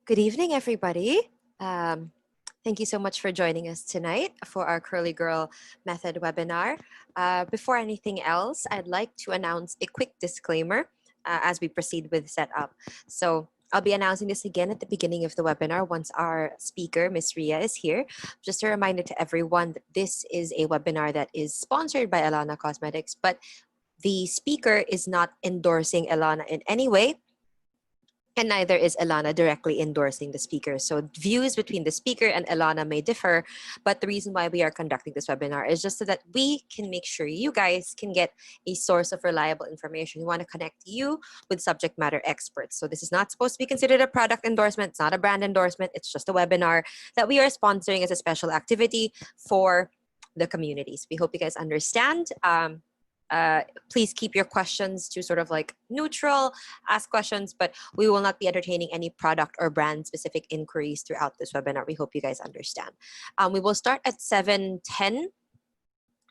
Good evening, everybody. Thank you so much for joining us tonight for our Curly Girl Method webinar. Before anything else, I'd like to announce a quick disclaimer as we proceed with setup. So I'll be announcing this again at the beginning of the webinar once our speaker, Miss Ria, is here. Just a reminder to everyone that this is a webinar that is sponsored by Ellana Cosmetics, but the speaker is not endorsing Ellana in any way. And neither is Ellana directly endorsing the speaker. So views between the speaker and Ellana may differ, but the reason why we are conducting this webinar is just so that we can make sure you guys can get a source of reliable information. We want to connect you with subject matter experts. So this is not supposed to be considered a product endorsement. It's not a brand endorsement. It's just a webinar that we are sponsoring as a special activity for the communities. We hope you guys understand. Please keep your questions to sort of like neutral, ask questions, but we will not be entertaining any product or brand specific inquiries throughout this webinar. We hope you guys understand. We will start at 7:10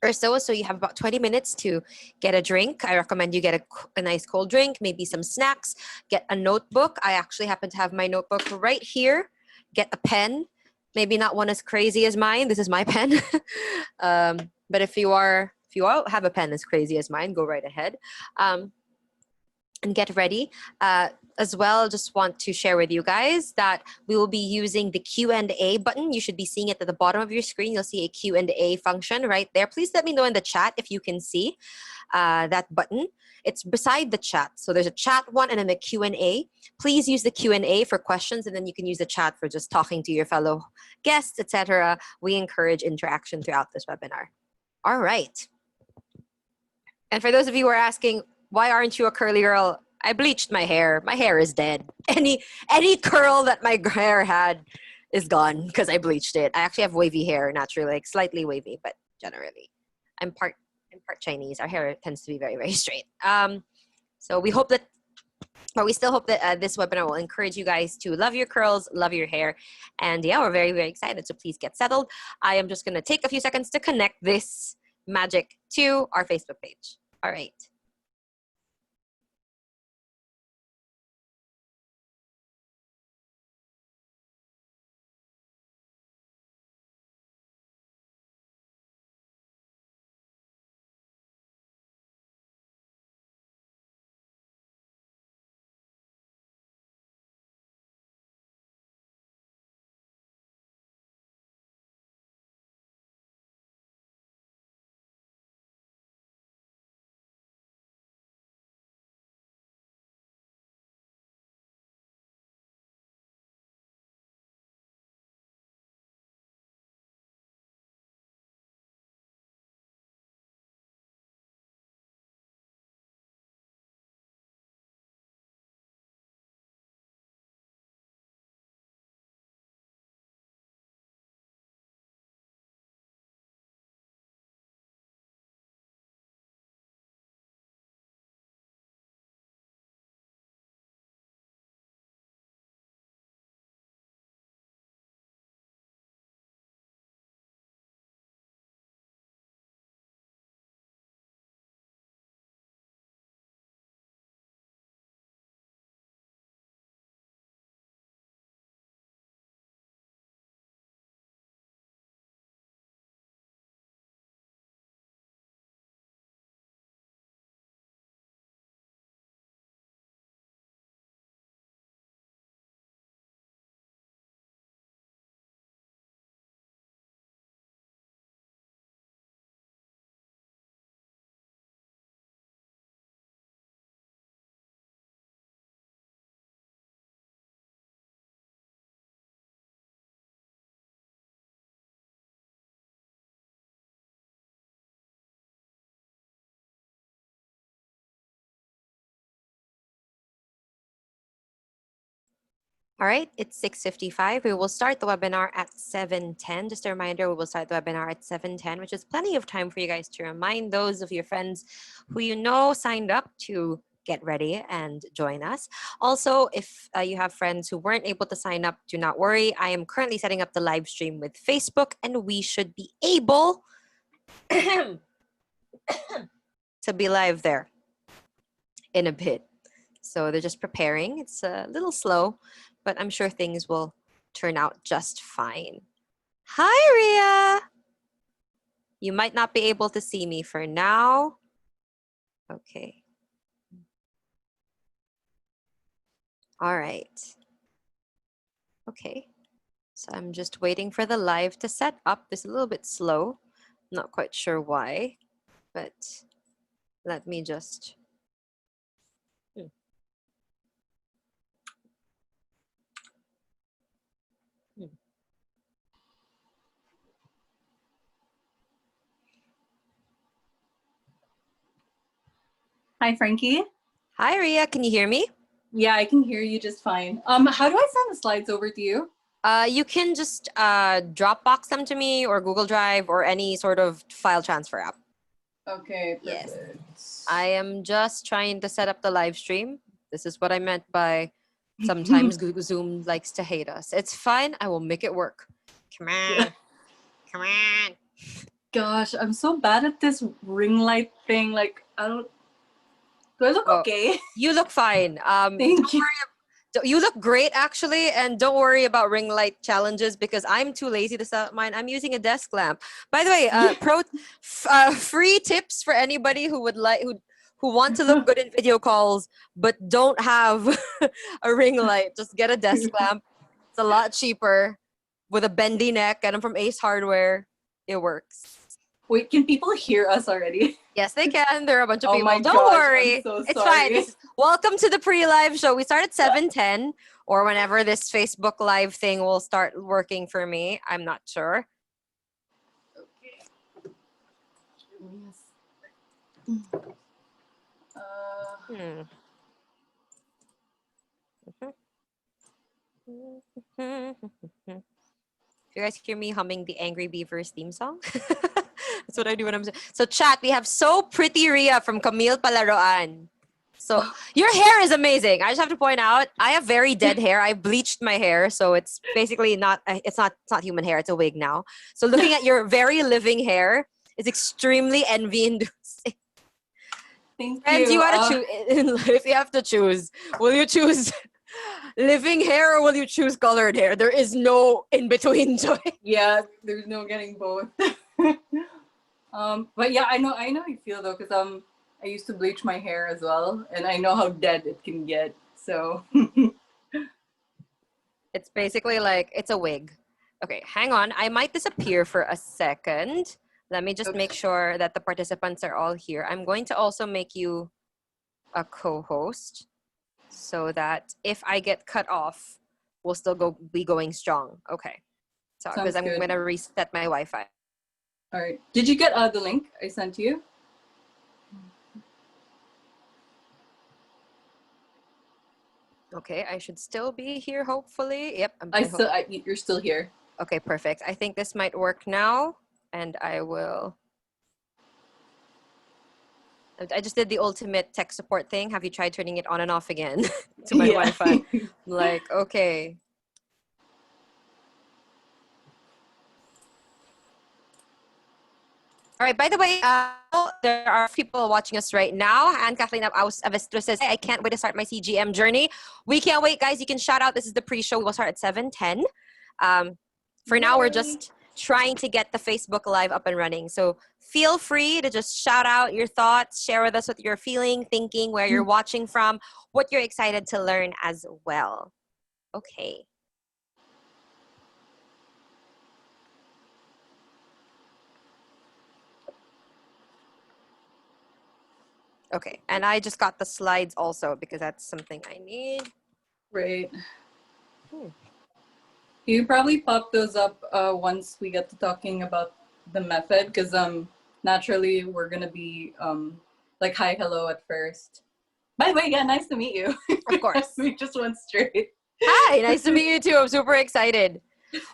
or so. So you have about 20 minutes to get a drink. I recommend you get a nice cold drink, maybe some snacks, get a notebook. I actually happen to have my notebook right here. Get a pen, maybe not one as crazy as mine. This is my pen. But if you all have a pen as crazy as mine, go right ahead and get ready. As well, just want to share with you guys that we will be using the Q&A button. You should be seeing it at the bottom of your screen. You'll see a Q&A function right there. Please let me know in the chat if you can see that button. It's beside the chat. So there's a chat one and then the Q&A. Please use the Q&A for questions, and then you can use the chat for just talking to your fellow guests, etc. We encourage interaction throughout this webinar. All right. And for those of you who are asking, why aren't you a curly girl? I bleached my hair. My hair is dead. Any curl that my hair had is gone because I bleached it. I actually have wavy hair naturally, like slightly wavy, but generally. I'm part Chinese. Our hair tends to be very, very straight. So we hope that, but we still hope that this webinar will encourage you guys to love your curls, love your hair. And yeah, we're very, very excited. So please get settled. I am just going to take a few seconds to connect this magic to our Facebook page. All right. All right, it's 6:55. We will start the webinar at 7:10. Just a reminder, we will start the webinar at 7:10, which is plenty of time for you guys to remind those of your friends who you know signed up to get ready and join us. Also, if you have friends who weren't able to sign up, do not worry. I am currently setting up the live stream with Facebook, and we should be able to be live there in a bit. So they're just preparing. It's a little slow but I'm sure things will turn out just fine. Hi, Ria. You might not be able to see me for now. Okay. All right. Okay. So I'm just waiting for the live to set up. It's a little bit slow. Not quite sure why, but let me just. Hi, Frankie. Hi, Ria. Can you hear me? Yeah, I can hear you just fine. How do I send the slides over to you? You can just Dropbox them to me or Google Drive or any sort of file transfer app. Okay, perfect. Yes. I am just trying to set up the live stream. This is what I meant by sometimes Zoom likes to hate us. It's fine. I will make it work. Come on. Yeah. Come on. Gosh, I'm so bad at this ring light thing. Like, do I look okay? You look fine. Thank you. You look great, actually, and don't worry about ring light challenges because I'm too lazy to set up mine. I'm using a desk lamp. By the way, free tips for anybody who would like who want to look good in video calls but don't have a ring light. Just get a desk lamp. It's a lot cheaper with a bendy neck, and I'm from Ace Hardware. It works. Wait, can people hear us already? Yes, they can. There are a bunch of Oh people. my Don't gosh, worry. I'm so It's sorry. fine. Welcome to the pre-live show. We start at 7:10 or whenever this Facebook Live thing will start working for me. I'm not sure. Okay. If you guys hear me humming the Angry Beavers theme song, that's what I do when I'm. So chat, we have So Pretty Ria from Camille Palaroan. So your hair is amazing. I just have to point out, I have very dead hair. I bleached my hair, so it's basically not. It's not human hair. It's a wig now. So looking at your very living hair is extremely envy-inducing. Thank Friends, you. you gotta choose in life. You have to choose. Will you choose living hair or will you choose colored hair? There is no in between choice. Yeah, there's no getting both. But yeah, I know how you feel though, because I used to bleach my hair as well, and I know how dead it can get. So It's basically like it's a wig. Okay, hang on. I might disappear for a second. Let me just make sure that the participants are all here. I'm going to also make you a co-host so that if I get cut off, we'll still be going strong. Okay. So because I'm going to reset my Wi-Fi. All right. Did you get the link I sent you? Okay, I should still be here, hopefully. Yep. You're still here. Okay, perfect. I think this might work now, and I will. I just did the ultimate tech support thing. Have you tried turning it on and off again to my Wi-Fi? Like, okay. All right, by the way, there are people watching us right now. And Kathleen Avestro says, I can't wait to start my CGM journey. We can't wait, guys. You can shout out. This is the pre-show. We'll start at 7:10. For now, we're just trying to get the Facebook Live up and running. So feel free to just shout out your thoughts, share with us what you're feeling, thinking, where you're watching from, what you're excited to learn as well. Okay. Okay, and I just got the slides also because that's something I need. Right. You probably pop those up once we get to talking about the method, because naturally we're gonna be like hi, hello at first. By the way, yeah, nice to meet you. Of course. We just went straight. Hi, nice to meet you too. I'm super excited.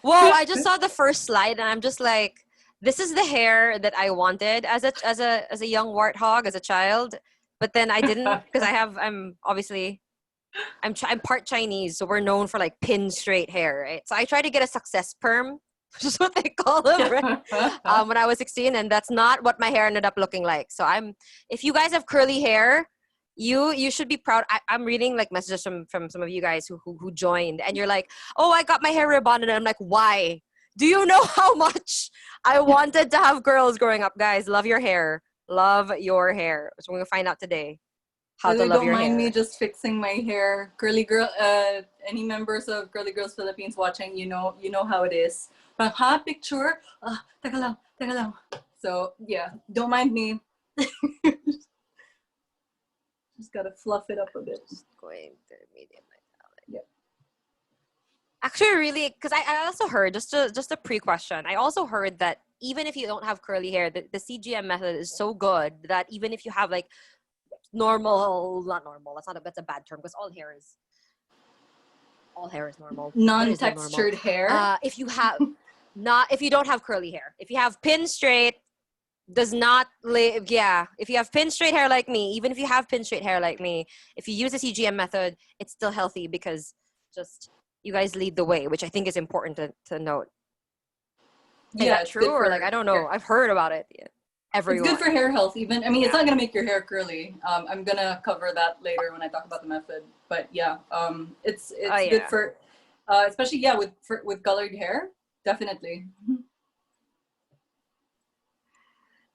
Well, I just saw the first slide and I'm just like, this is the hair that I wanted as a young warthog, as a child. But then I didn't because I'm part Chinese, so we're known for like pin straight hair, right? So I tried to get a success perm, which is what they call them, right? When I was 16, and that's not what my hair ended up looking like. So if you guys have curly hair, You should be proud. I'm reading like messages from some of you guys who joined, and you're like, oh, I got my hair rebonded. And I'm like, why? Do you know how much I wanted to have curls growing up? Guys, love your hair. Love your hair. So we're gonna find out today how By the to way, love don't your mind me hair. just fixing my hair. Curly Girl, any members of Curly Girls Philippines watching, you know how it is. Parang, ha, picture? Teka lang, teka lang. So, yeah, don't mind me. Just gotta fluff it up a bit. Just going to medium. Yep. Actually, really, because I also heard just a pre-question. I also heard that even if you don't have curly hair, the CGM method is so good that even if you have like normal, not normal. That's a bad term because all hair is normal. What is the normal? Non-textured hair. If you have if you don't have curly hair, if you have pin straight, does not live. Yeah, if you have pin straight hair like me, even if you have pin straight hair like me, if you use the CGM method, it's still healthy because just you guys lead the way, which I think is important to note. Is Yeah, that it's true good or for like I don't know? hair. I've heard about it. Yeah. It's Everyone. good for hair health. Even I mean, it's Yeah. not gonna make your hair curly. I'm gonna cover that later when I talk about the method. But yeah, it's Oh good yeah. for, especially with colored hair. Definitely.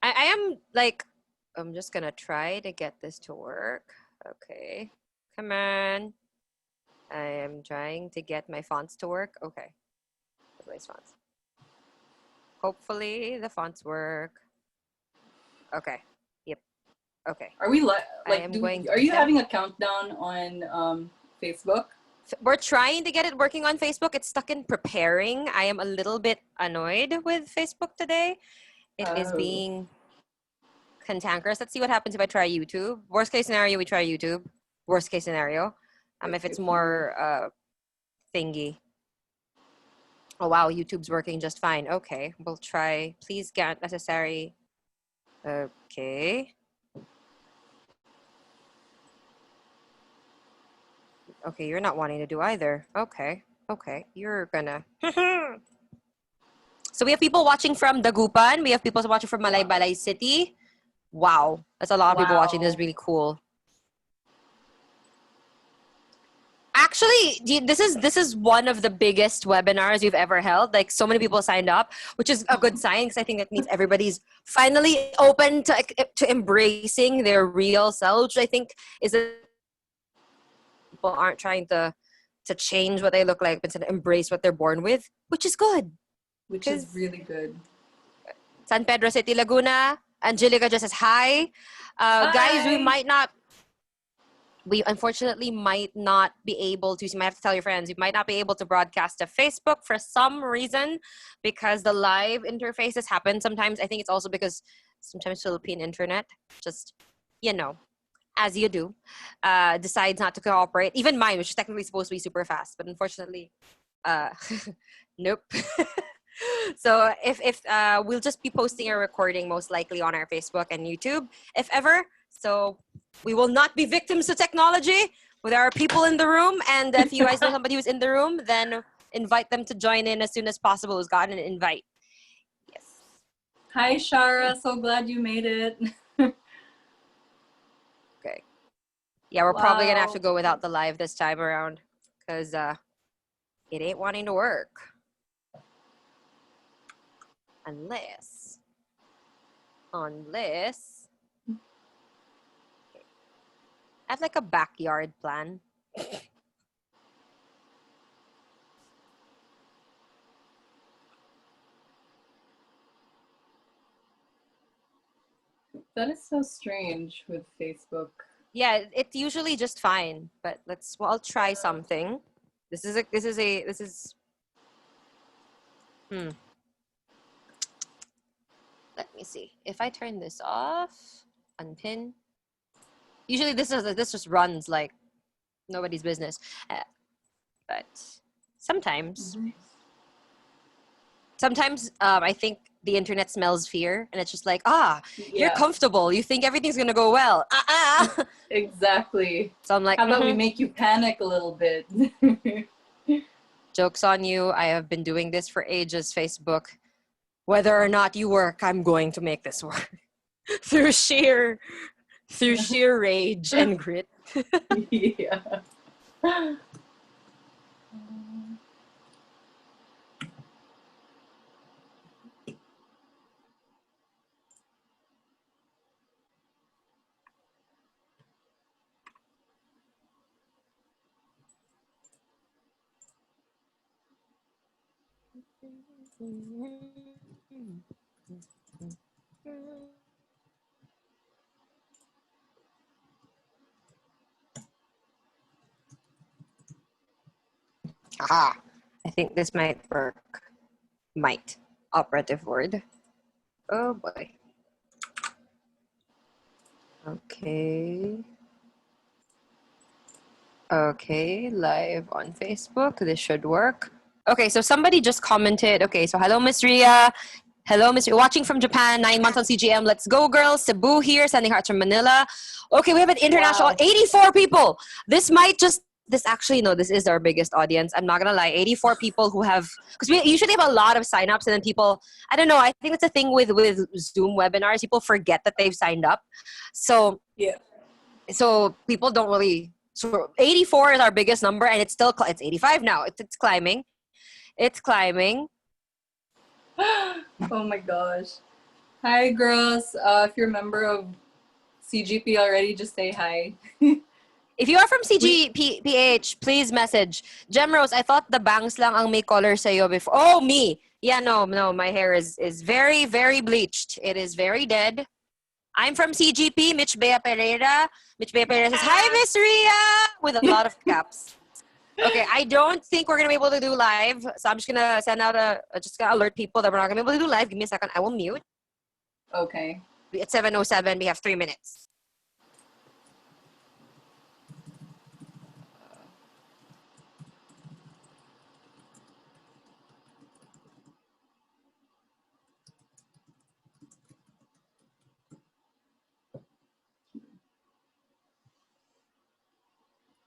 I am like I'm just gonna try to get this to work. Okay. Come on. I am trying to get my fonts to work. Okay. Where's fonts? Hopefully the fonts work. Okay. Yep. Okay. Are we I am going to are you attempt. having a countdown on Facebook? We're trying to get it working on Facebook. It's stuck in preparing. I am a little bit annoyed with Facebook today. It is Oh, being cantankerous. Let's see what happens if I try YouTube. Worst case scenario, we try YouTube. Worst case scenario. If it's more thingy. Oh wow, YouTube's working just fine. Okay, we'll try. Please get necessary. Okay. Okay, you're not wanting to do either. Okay. Okay, you're gonna. So we have people watching from Dagupan. We have people watching from Malaybalay City. Wow, that's a lot of people watching. This is really cool. Actually, this is one of the biggest webinars we've ever held. Like so many people signed up, which is a good sign because I think it means everybody's finally open to embracing their real selves. Which I think is that people aren't trying to change what they look like, but to embrace what they're born with, which is good. which is really good. San Pedro City, Laguna. Angelica just says hi. Guys, we unfortunately might not be able to, so you might have to tell your friends, you might not be able to broadcast to Facebook for some reason because the live interfaces happen sometimes. I think it's also because sometimes Philippine internet just, as you do, decides not to cooperate. Even mine, which is technically supposed to be super fast, but unfortunately, nope. So if we'll just be posting a recording most likely on our Facebook and YouTube, if ever. So we will not be victims to technology. There are people in the room, and if you guys know somebody who's in the room, then invite them to join in as soon as possible. Who's gotten an invite? Yes. Hi, Shara. So glad you made it. Okay. Yeah, we're probably gonna have to go without the live this time around because it ain't wanting to work. Unless I have like a backyard plan. That is so strange with Facebook. Yeah, it's usually just fine, but I'll try something. Hmm. Let me see. If I turn this off, unpin. Usually this just runs like nobody's business. But sometimes I think the internet smells fear and it's just like, you're comfortable. You think everything's going to go well. Exactly. So I'm like, how about we make you panic a little bit? Joke's on you. I have been doing this for ages, Facebook. Whether or not you work, I'm going to make this work through sheer through sheer rage and grit. Yeah. Aha! I think this might work. Might. Operative word. Oh boy. Okay. Okay, live on Facebook. This should work. Okay, so somebody just commented. Okay, so hello, Miss Ria. Hello, Miss Ria. Watching from Japan, 9 months on CGM. Let's go, girls. Cebu here, sending hearts from Manila. Okay, we have an international Wow. 84 people. This might just this actually no, this is our biggest audience. I'm not gonna lie, 84 people who have because we usually have a lot of signups and then people I don't know. I think it's a thing with Zoom webinars. People forget that they've signed up, so Yeah. people don't really. So 84 is our biggest number, and it's still it's 85 now. It's climbing. It's climbing. Oh my gosh. Hi, girls. If you're a member of CGP already, just say hi. If you are from We, CGPH, please message. Gemrose, I thought the bangs lang ang may color sa'yo before. Oh, me. Yeah, no. My hair is very, very bleached. It is very dead. I'm from CGP, Mitch Bea Pereira. Mitch Bea Pereira says, hi, Miss Ria, with a lot of caps. Okay, I don't think we're going to be able to do live. So I'm just going to send out just going to alert people that we're not going to be able to do live. Give me a second. I will mute. okay. At 7:07, we have 3 minutes.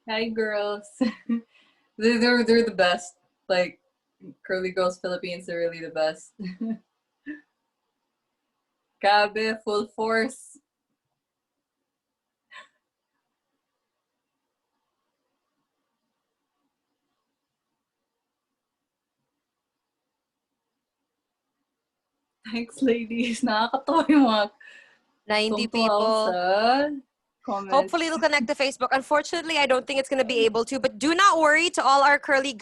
Hi, girls. They're the best. Like, Curly Girls Philippines are really the best. Gabe, full force. Thanks, ladies. Nakakatawa yung mga 90 tungtuwa ako people. sa comments. Hopefully it'll connect to Facebook. Unfortunately, I don't think it's going to be able to, but do not worry to all our curly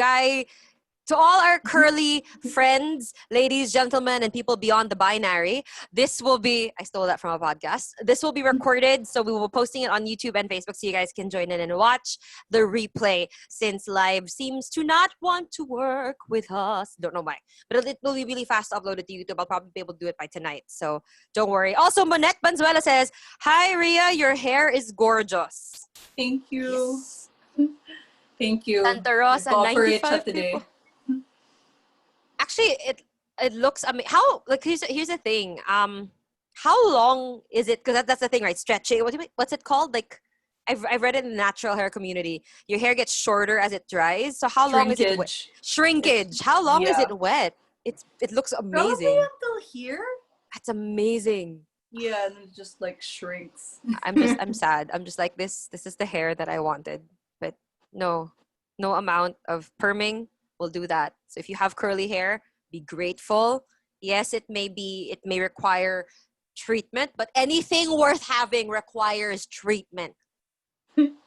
friends, ladies, gentlemen, and people beyond the binary. This will be, I stole that from a podcast. This will be recorded, so we will be posting it on YouTube and Facebook so you guys can join in and watch the replay since live seems to not want to work with us. Don't know why. But it will be really fast uploaded to YouTube. I'll probably be able to do it by tonight, so don't worry. Also, Monette Banzuela says, hi, Ria, your hair is gorgeous. Thank you. Yes. Thank you. Santa Rosa, Cooperate 95 siya today. people. Actually, it looks. I mean, how like here's the thing. How long is it? Because that's the thing, right? Stretching. What's it called? Like, I've read it in the natural hair community. Your hair gets shorter as it dries. So how long is it wet? Shrinkage. Shrinkage. How long is yeah. it wet? It looks Probably amazing. until here. That's amazing. Yeah, and it just like shrinks. I'm sad. I'm just like this is the hair that I wanted. But no amount of perming will do that. So if you have curly hair, be grateful. Yes, it may require treatment, but anything worth having requires treatment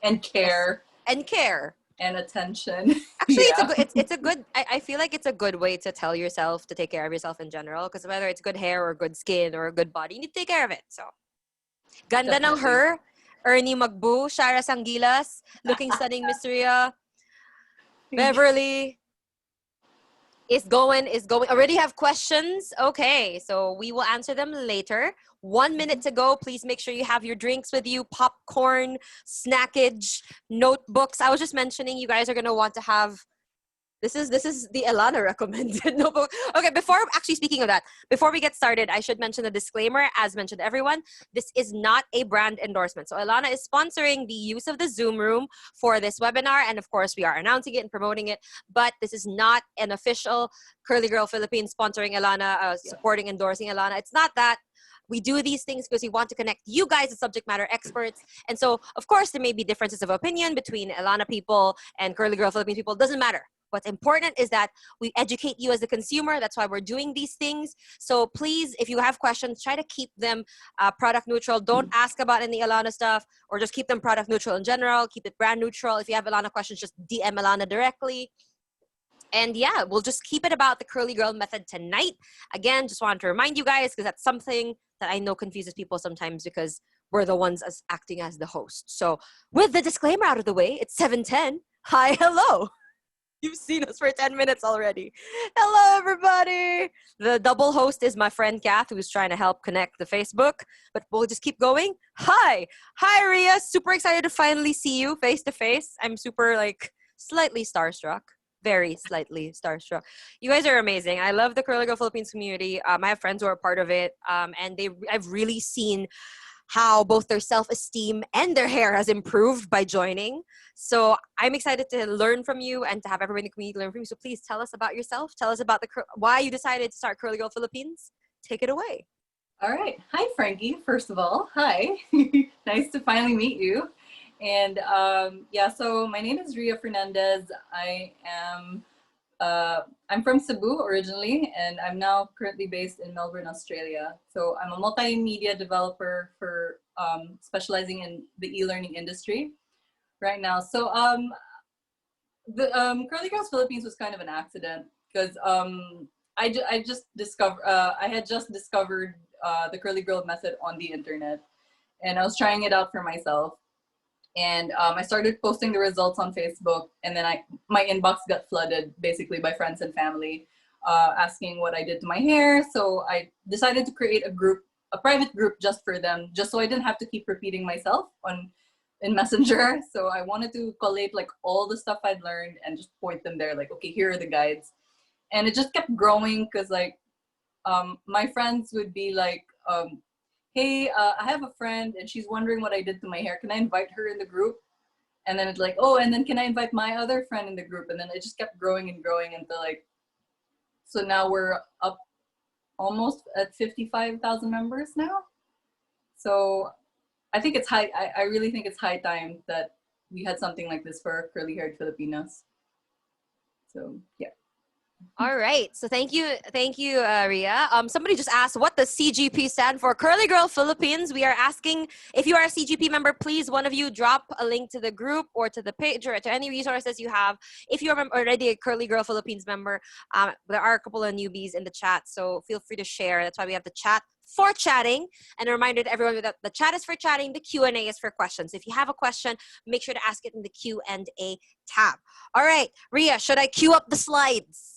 And care. and care. And attention. Actually, yeah. it's a good. I feel like it's a good way to tell yourself to take care of yourself in general. Because whether it's good hair or good skin or a good body, you need to take care of it. So, ganda ng Definitely. her. Ernie Magbu, Shara Sangilas, looking stunning, Miss Ria. Beverly is going. Already have questions? Okay, so we will answer them later. 1 minute to go. Please make sure you have your drinks with you, popcorn, snackage, notebooks. I was just mentioning you guys are gonna want to have. This is the Ellana recommended notebook. Okay, before actually speaking of that, before we get started, I should mention the disclaimer. As mentioned, everyone, this is not a brand endorsement. So Ellana is sponsoring the use of the Zoom room for this webinar, and of course, we are announcing it and promoting it. But this is not an official Curly Girl Philippines sponsoring Ellana, supporting, endorsing Ellana. It's not that. We do these things because we want to connect you guys as subject matter experts. And so, of course, there may be differences of opinion between Ellana people and Curly Girl Philippines people. Doesn't matter. What's important is that we educate you as a consumer. That's why we're doing these things. So please, if you have questions, try to keep them product neutral. Don't ask about any Ellana stuff, or just keep them product neutral in general. Keep it brand neutral. If you have Ellana questions, just DM Ellana directly. And yeah, we'll just keep it about the curly girl method tonight. Again, just wanted to remind you guys, because that's something that I know confuses people sometimes, because we're the ones as acting as the host. So with the disclaimer out of the way, it's 7:10. Hi, hello. You've seen us for 10 minutes already. Hello, everybody. The double host is my friend Kath, who's trying to help connect the Facebook, but we'll just keep going. Hi. Hi, Ria. Super excited to finally see you face to face. I'm super, slightly starstruck. Very slightly starstruck. You guys are amazing. I love the Curly Girl Philippines community. I have friends who are part of it, and I've really seen how both their self-esteem and their hair has improved by joining. So I'm excited to learn from you and to have everybody in the community learn from you. So please tell us about yourself. Tell us about why you decided to start Curly Girl Philippines. Take it away. All right. Hi, Frankie. First of all, hi. Nice to finally meet you. And so my name is Ria Fernandez. I'm from Cebu originally, and I'm now currently based in Melbourne, Australia. So I'm a multimedia developer for specializing in the e-learning industry right now. So the Curly Girls Philippines was kind of an accident, because I had just discovered the Curly Girl method on the internet, and I was trying it out for myself. And I started posting the results on Facebook, and then my inbox got flooded basically by friends and family asking what I did to my hair. So I decided to create a private group just for them, just so I didn't have to keep repeating myself in Messenger. So I wanted to collate all the stuff I'd learned and just point them there, okay, here are the guides. And it just kept growing, because my friends would be like, hey, I have a friend and she's wondering what I did to my hair. Can I invite her in the group? And then it's like, oh, and then can I invite my other friend in the group? And then it just kept growing and growing until so now we're up almost at 55,000 members now. So I think it's high. I really think it's high time that we had something like this for curly haired Filipinos. So yeah. All right. So thank you, Ria. Somebody just asked, what does CGP stand for? Curly Girl Philippines. We are asking, if you are a CGP member, please, one of you drop a link to the group or to the page or to any resources you have. If you're already a Curly Girl Philippines member, there are a couple of newbies in the chat, so feel free to share. That's why we have the chat for chatting. And a reminder to everyone that the chat is for chatting, the Q&A is for questions. If you have a question, make sure to ask it in the Q&A tab. All right, Ria, should I cue up the slides?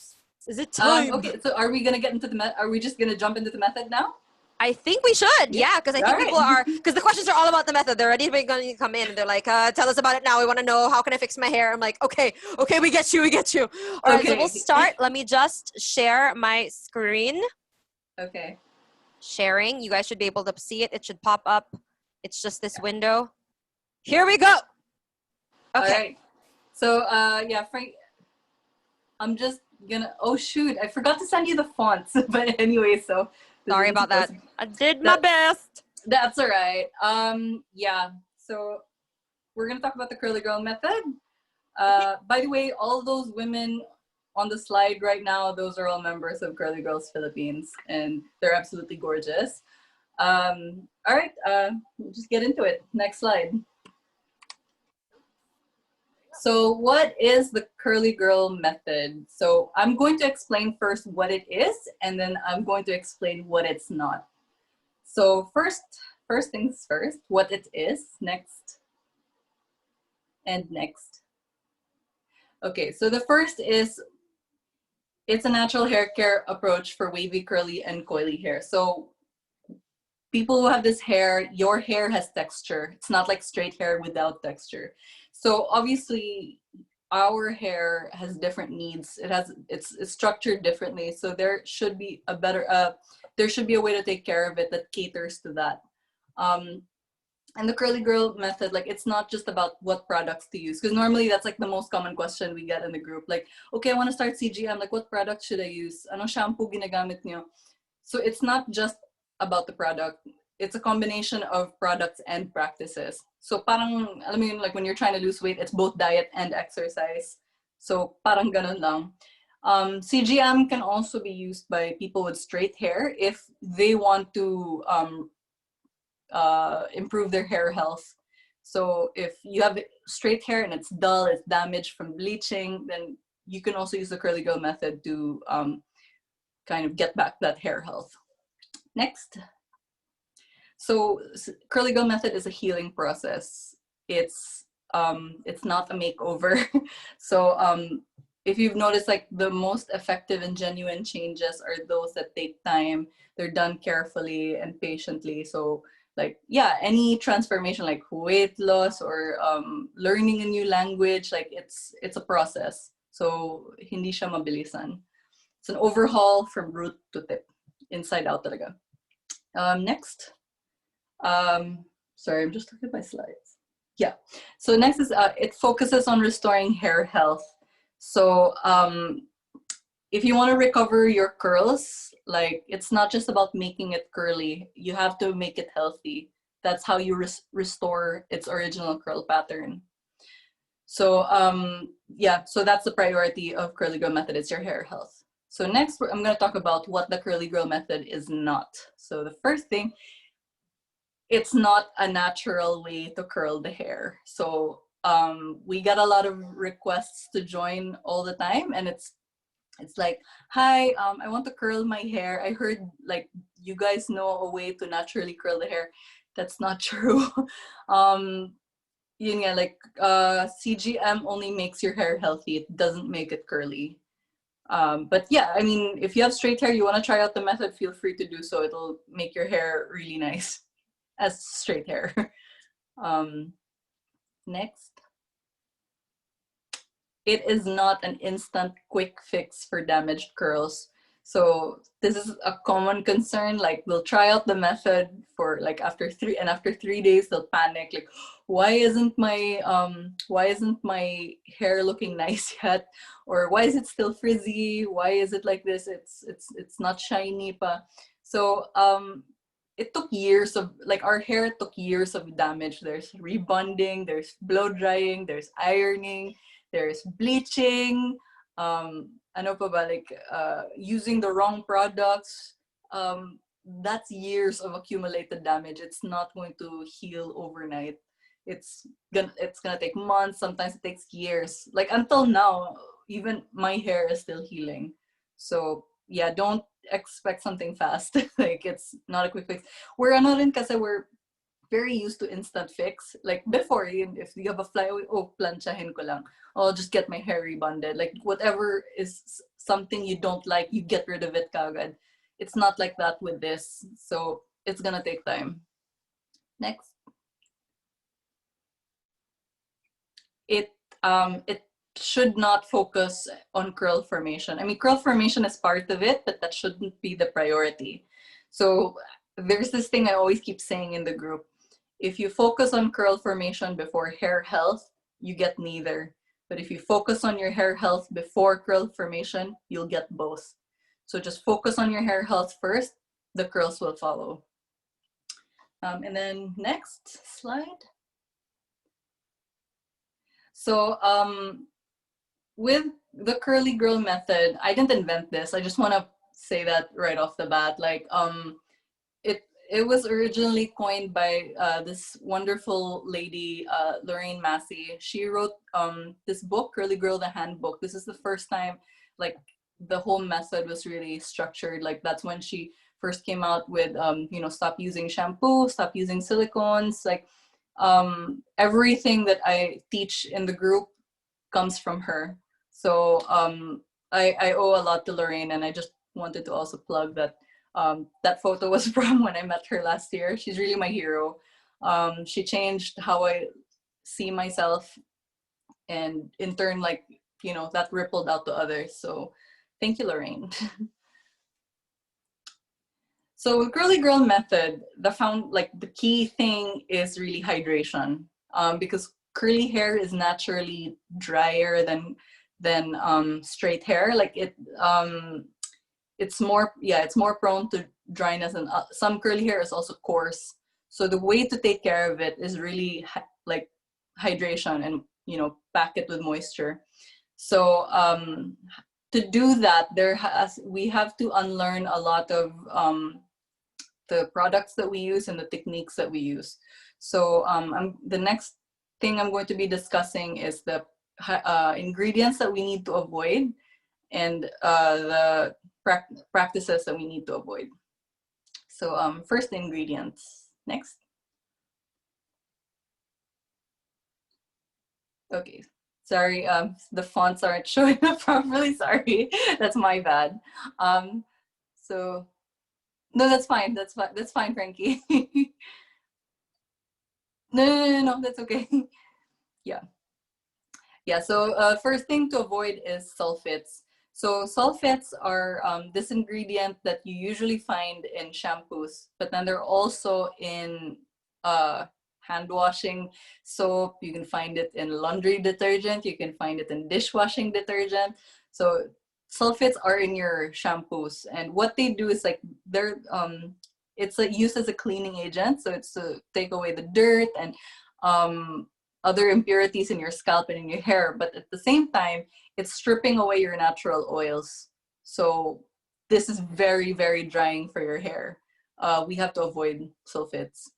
Is it time? Okay, so are we gonna get into are we just gonna jump into the method now? I think we should, yeah, because I think people are, because the questions are all about the method. They're already going to come in and they're like, tell us about it now. We want to know, how can I fix my hair? I'm like, okay, we get you. All right, so we'll start. Let me just share my screen. Okay. Sharing. You guys should be able to see it. It should pop up. It's just this window. Here we go. Okay. All right. So, Frank, I'm just gonna, oh shoot, I forgot to send you the fonts. But anyway, so. Sorry about that. I did my best. That's all right. So we're gonna talk about the curly girl method. By the way, all those women on the slide right now, those are all members of Curly Girls Philippines, and they're absolutely gorgeous. All right, we'll just get into it. Next slide. So what is the curly girl method? So I'm going to explain first what it is, and then I'm going to explain what it's not. So first things first, what it is, next, and next. Okay, so the first is, it's a natural hair care approach for wavy, curly, and coily hair. So people who have this hair, your hair has texture. It's not like straight hair without texture. So obviously our hair has different needs. It's structured differently. So there should be a way to take care of it that caters to that. And the curly girl method, like, it's not just about what products to use, because normally that's like the most common question we get in the group. Like, okay, I want to start CGM, like, what product should I use? Ano shampoo ginagamit niyo? So it's not just about the product, it's a combination of products and practices. So parang, alam mo yun, like when you're trying to lose weight, it's both diet and exercise. So parang ganun lang. CGM can also be used by people with straight hair if they want to improve their hair health. So if you have straight hair and it's dull, it's damaged from bleaching, then you can also use the curly girl method to kind of get back that hair health. Next. So curly girl method is a healing process. It's not a makeover. So if you've noticed, like the most effective and genuine changes are those that take time. They're done carefully and patiently. So like, yeah, any transformation like weight loss or learning a new language, like it's a process. So hindi siya mabilisan. It's an overhaul from root to tip, inside out talaga. Next. Sorry, I'm just looking at my slides. Yeah. So next is it focuses on restoring hair health. So if you want to recover your curls, like it's not just about making it curly. You have to make it healthy. That's how you restore its original curl pattern. So yeah, so that's the priority of Curly Girl Method, is your hair health. So next, I'm going to talk about what the Curly Girl Method is not. So the first thing, it's not a natural way to curl the hair. So we get a lot of requests to join all the time, and it's like, hi, I want to curl my hair. I heard like you guys know a way to naturally curl the hair. That's not true. Yun nga, like CGM only makes your hair healthy. It doesn't make it curly. But yeah, I mean, if you have straight hair, you want to try out the method, feel free to do so. It'll make your hair really nice as straight hair. Next. It is not an instant quick fix for damaged curls. So this is a common concern. Like they'll try out the method for like after 3 days they'll panic. Like, why isn't my hair looking nice yet? Or why is it still frizzy? Why is it like this? It's not shiny pa. So it took years of, like our hair took years of damage. There's rebonding, there's blow drying, there's ironing, there's bleaching, ano pa ba, like using the wrong products. That's years of accumulated damage. It's not going to heal overnight. It's gonna take months, sometimes it takes years. Like until now, even my hair is still healing. So yeah, don't expect something fast. Like it's not a quick fix. We're ano rin kasi we're very used to instant fix. Like before, if you have a fly, oh, planchahin ko lang. I'll just get my hair rebonded. Like whatever is something you don't like, you get rid of it kagad. It's not like that with this. So it's gonna take time. Next. It should not focus on curl formation. I mean, curl formation is part of it, but that shouldn't be the priority. So there's this thing I always keep saying in the group. If you focus on curl formation before hair health, you get neither. But if you focus on your hair health before curl formation, you'll get both. So just focus on your hair health first, the curls will follow. And then next slide. So with the curly girl method, I didn't invent this. I just want to say that right off the bat. Like it was originally coined by this wonderful lady, Lorraine Massey. She wrote this book, Curly Girl, the Handbook. This is the first time like the whole method was really structured. Like that's when she first came out with, stop using shampoo, stop using silicones. Like everything that I teach in the group comes from her. So I owe a lot to Lorraine, and I just wanted to also plug that that photo was from when I met her last year. She's really my hero. She changed how I see myself, and in turn, like, that rippled out to others. So thank you, Lorraine. So with Curly Girl method, the key thing is really hydration, because curly hair is naturally drier than straight hair. Like it's more prone to dryness, and some curly hair is also coarse. So the way to take care of it is really like hydration, and pack it with moisture. So to do that, we have to unlearn a lot of the products that we use and the techniques that we use. So the next thing I'm going to be discussing is the ingredients that we need to avoid, and the practices that we need to avoid. So first, ingredients. Next. Okay. Sorry, the fonts aren't showing up properly. Sorry, that's my bad. So no, that's fine. That's fine. That's fine, Frankie. No. That's okay. Yeah. Yeah, so first thing to avoid is sulfates. So sulfates are this ingredient that you usually find in shampoos, but then they're also in hand washing soap. You can find it in laundry detergent. You can find it in dishwashing detergent. So sulfates are in your shampoos, and what they do is like it's like used as a cleaning agent. So it's to take away the dirt and other impurities in your scalp and in your hair, but at the same time, it's stripping away your natural oils. So this is very, very drying for your hair. We have to avoid sulfates.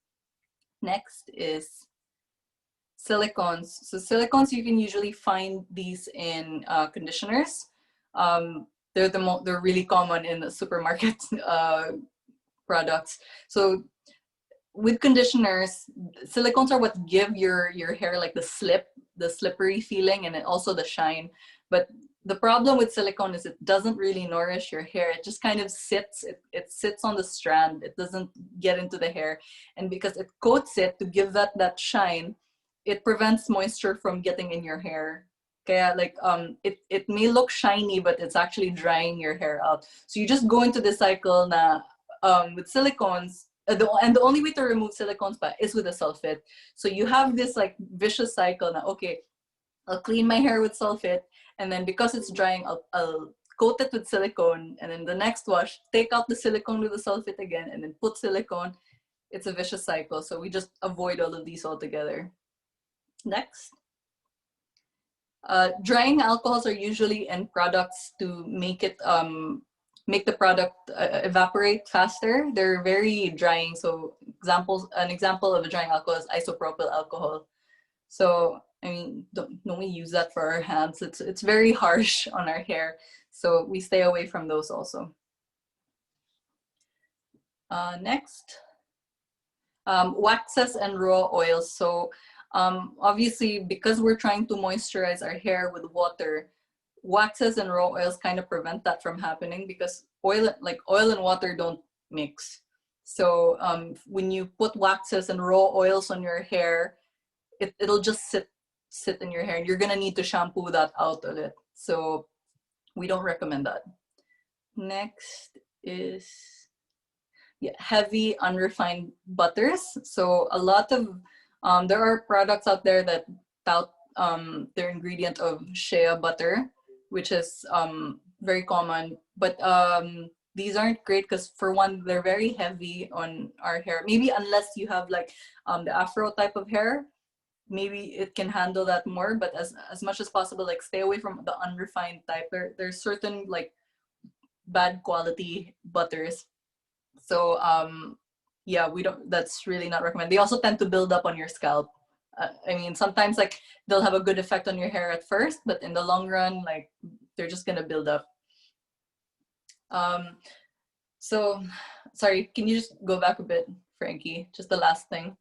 Next is silicones. So silicones, you can usually find these in conditioners. They're really common in the supermarket products. So with conditioners, silicones are what give your hair like the slippery feeling, and also the shine. But the problem with silicone is it doesn't really nourish your hair. It just kind of sits. It sits on the strand. It doesn't get into the hair, and because it coats it to give that shine, it prevents moisture from getting in your hair. Kaya like it may look shiny, but it's actually drying your hair out. So you just go into the cycle na with silicones. And the only way to remove silicones is with a sulfate. So you have this like vicious cycle now. Okay, I'll clean my hair with sulfate, and then because it's drying, I'll coat it with silicone, and then the next wash, take out the silicone with the sulfate again, and then put silicone. It's a vicious cycle. So we just avoid all of these altogether. Next. Drying alcohols are usually in products to make the product evaporate faster. They're very drying. So an example of a drying alcohol is isopropyl alcohol. So I mean, don't we use that for our hands? It's very harsh on our hair. So we stay away from those also. Next, waxes and raw oils. So obviously, because we're trying to moisturize our hair with water, waxes and raw oils kind of prevent that from happening, because oil and water don't mix. So when you put waxes and raw oils on your hair, it'll just sit in your hair, and you're gonna need to shampoo that out of it. So we don't recommend that. Next is heavy unrefined butters. So a lot of there are products out there that tout their ingredient of shea butter, which is very common, but these aren't great because, for one, they're very heavy on our hair. Maybe unless you have like the afro type of hair, maybe it can handle that more, but as much as possible, like, stay away from the unrefined type. There's certain like bad quality butters. So that's really not recommended. They also tend to build up on your scalp. I mean, sometimes like they'll have a good effect on your hair at first, but in the long run, like, they're just gonna build up. So sorry, can you just go back a bit, Frankie? Just the last thing.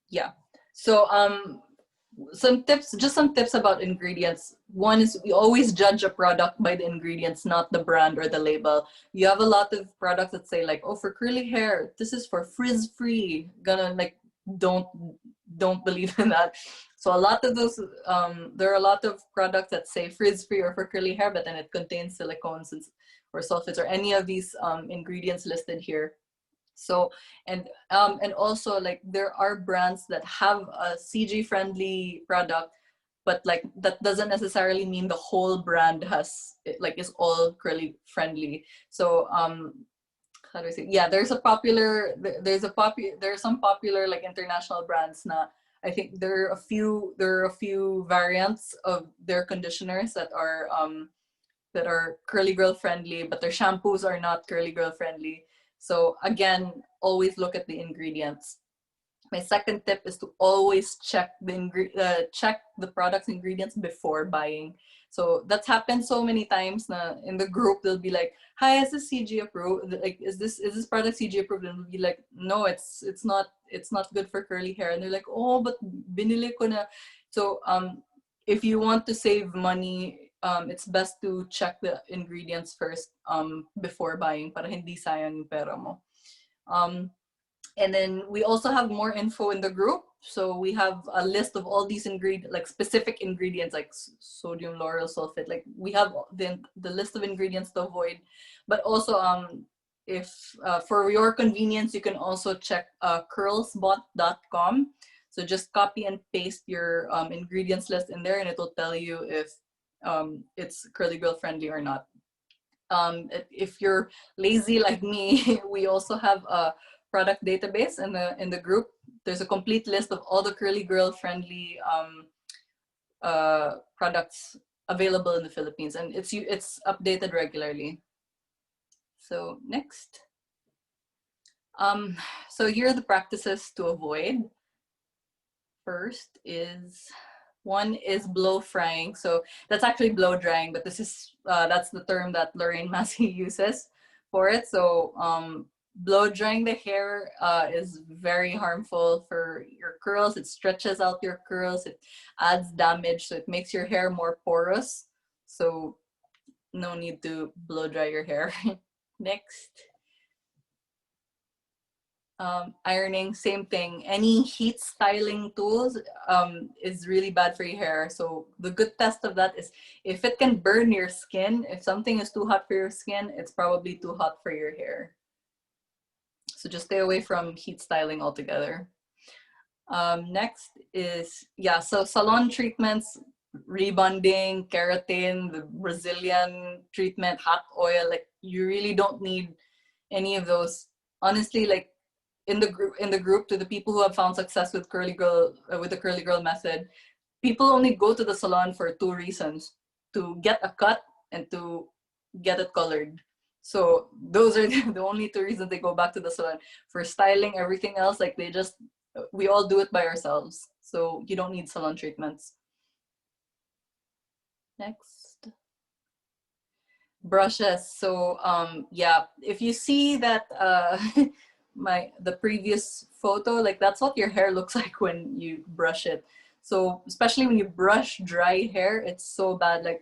Yeah. So some tips about ingredients. One is, we always judge a product by the ingredients, not the brand or the label. You have a lot of products that say like, oh, for curly hair, this is for frizz free. Don't believe in that. So a lot of those there are a lot of products that say frizz free or for curly hair, but then it contains silicones or sulfates or any of these ingredients listed here. So and also, like, there are brands that have a CG friendly product, but like that doesn't necessarily mean the whole brand has like is all curly friendly. So how do I say? Yeah, there are some popular like international brands na I think there are a few variants of their conditioners that are curly girl friendly, but their shampoos are not curly girl friendly. So again, always look at the ingredients. My second tip is to always check the product's ingredients before buying. So that's happened so many times na in the group they'll be like, "Hi, is this CG approved? Like, is this product CG approved?" And we'll be like, "No, it's not good for curly hair." And they're like, "Oh, but binili ko na." So if you want to save money, it's best to check the ingredients first before buying para hindi sayang yung pera mo. And then we also have more info in the group. So we have a list of all these ingredients, like specific ingredients, like sodium lauryl sulfate. Like we have the list of ingredients to avoid. But also, if for your convenience, you can also check curlsbot.com. So just copy and paste your ingredients list in there, and it will tell you if it's curly girl friendly or not. If you're lazy like me, we also have a product database in the group. There's a complete list of all the curly girl friendly products available in the Philippines, and it's updated regularly. So next, so here are the practices to avoid. First is one is blow frying. So that's actually blow drying, but this is that's the term that Lorraine Massey uses for it. So blow drying the hair is very harmful for your curls. It stretches out your curls. It adds damage, so it makes your hair more porous. So no need to blow dry your hair. Next. Ironing, same thing. Any heat styling tools is really bad for your hair. So the good test of that is if it can burn your skin, if something is too hot for your skin, it's probably too hot for your hair. So just stay away from heat styling altogether. Next is, yeah, so salon treatments, rebonding, keratin, the Brazilian treatment, hot oil, like you really don't need any of those. Honestly, like in the group to the people who have found success with the curly girl method, people only go to the salon for two reasons: to get a cut and to get it colored. So those are the only two reasons they go back to the salon. For styling, everything else, like we all do it by ourselves, so you don't need salon treatments. Next, brushes. So yeah, if you see that the previous photo, like that's what your hair looks like when you brush it. So especially when you brush dry hair, it's so bad. Like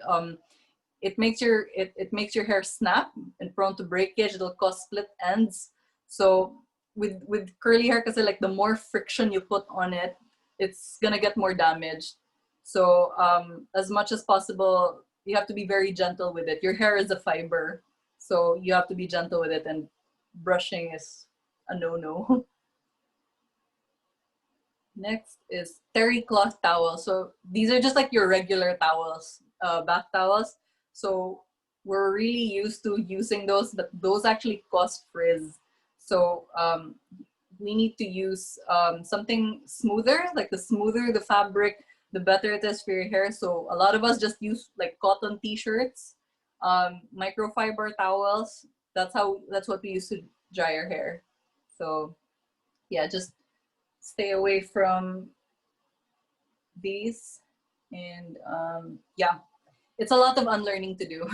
it makes your hair snap and prone to breakage. It'll cause split ends. So with curly hair, because like the more friction you put on it, it's gonna get more damaged. So as much as possible, you have to be very gentle with it. Your hair is a fiber, so you have to be gentle with it, and brushing is a no-no. Next is terry cloth towels. So these are just like your regular towels, bath towels. So we're really used to using those, but those actually cause frizz. So we need to use something smoother. Like the smoother the fabric, the better it is for your hair. So a lot of us just use like cotton t-shirts, microfiber towels. That's what we use to dry our hair. So yeah, just stay away from these. And yeah, it's a lot of unlearning to do.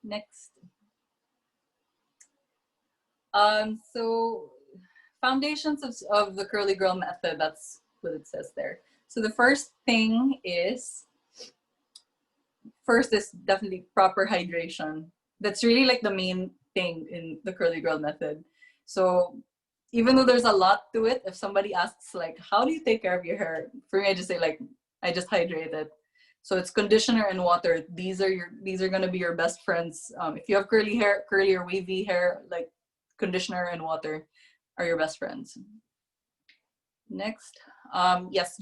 Next. So foundations of the curly girl method, that's what it says there. So the first is definitely proper hydration. That's really like the main thing in the curly girl method. So even though there's a lot to it, if somebody asks like, how do you take care of your hair? For me, I just say like, I just hydrate it. So it's conditioner and water. These are gonna be your best friends. If you have curly or wavy hair, like conditioner and water are your best friends. Next, yes,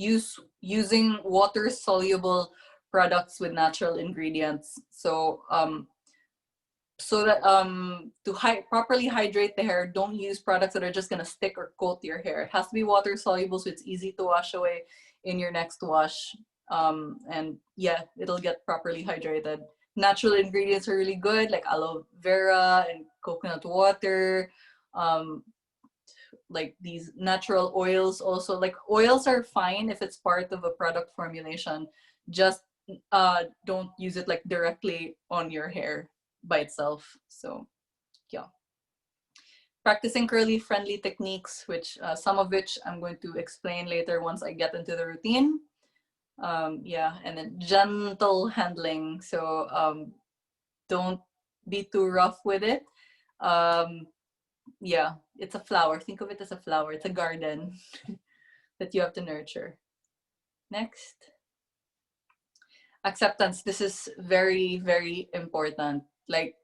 using water soluble products with natural ingredients. So that to properly hydrate the hair, don't use products that are just gonna stick or coat your hair. It has to be water soluble, so it's easy to wash away in your next wash. And yeah, it'll get properly hydrated. Natural ingredients are really good, like aloe vera and coconut water. Um, like these natural oils also, like oils are fine if it's part of a product formulation. Just don't use it like directly on your hair by itself. So yeah, practicing curly friendly techniques, which some of which I'm going to explain later once I get into the routine. Yeah, and then gentle handling, so don't be too rough with it. um, yeah, it's a flower. Think of it as a flower. It's a garden that you have to nurture. Next, acceptance. This is very, very important. Like,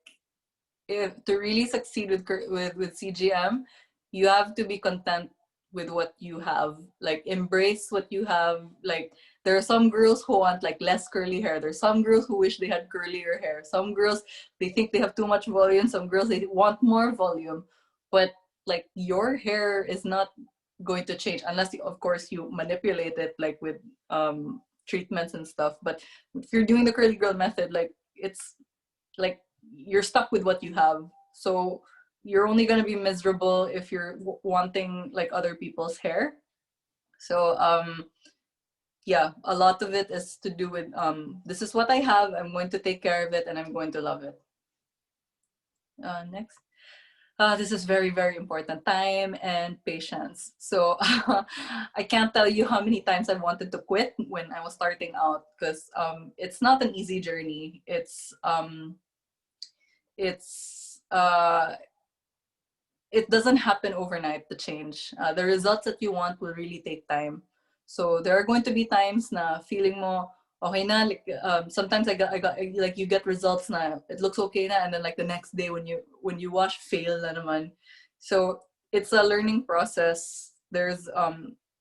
if to really succeed with CGM, you have to be content with what you have. Like, embrace what you have. Like, there are some girls who want like less curly hair. There's some girls who wish they had curlier hair. Some girls, they think they have too much volume. Some girls, they want more volume. But like, your hair is not going to change unless you, of course, you manipulate it like with treatments and stuff. But if you're doing the curly girl method, like, it's like you're stuck with what you have. So you're only going to be miserable if you're wanting like other people's hair. So yeah, a lot of it is to do with this is what I have, I'm going to take care of it, and I'm going to love it. Next. This is very, very important. Time and patience. So I can't tell you how many times I wanted to quit when I was starting out, because it's not an easy journey. It's it doesn't happen overnight, the change. The results that you want will really take time. So there are going to be times na feeling mo okay na, like sometimes I got like, you get results na it looks okay na, and then like the next day when you wash, fail na naman. So it's a learning process. There's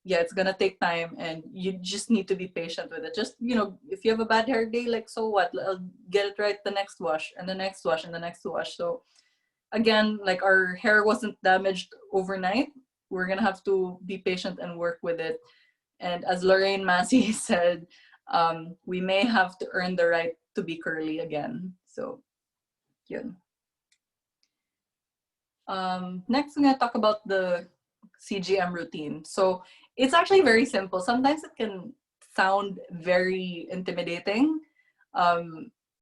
yeah, it's gonna take time, and you just need to be patient with it. Just, if you have a bad hair day, like, so what, I'll get it right the next wash, and the next wash, and the next wash. So again, like, our hair wasn't damaged overnight. We're gonna have to be patient and work with it. And as Lorraine Massey said, we may have to earn the right to be curly again. So yun. Next, I'm gonna talk about the CGM routine. So it's actually very simple. Sometimes it can sound very intimidating,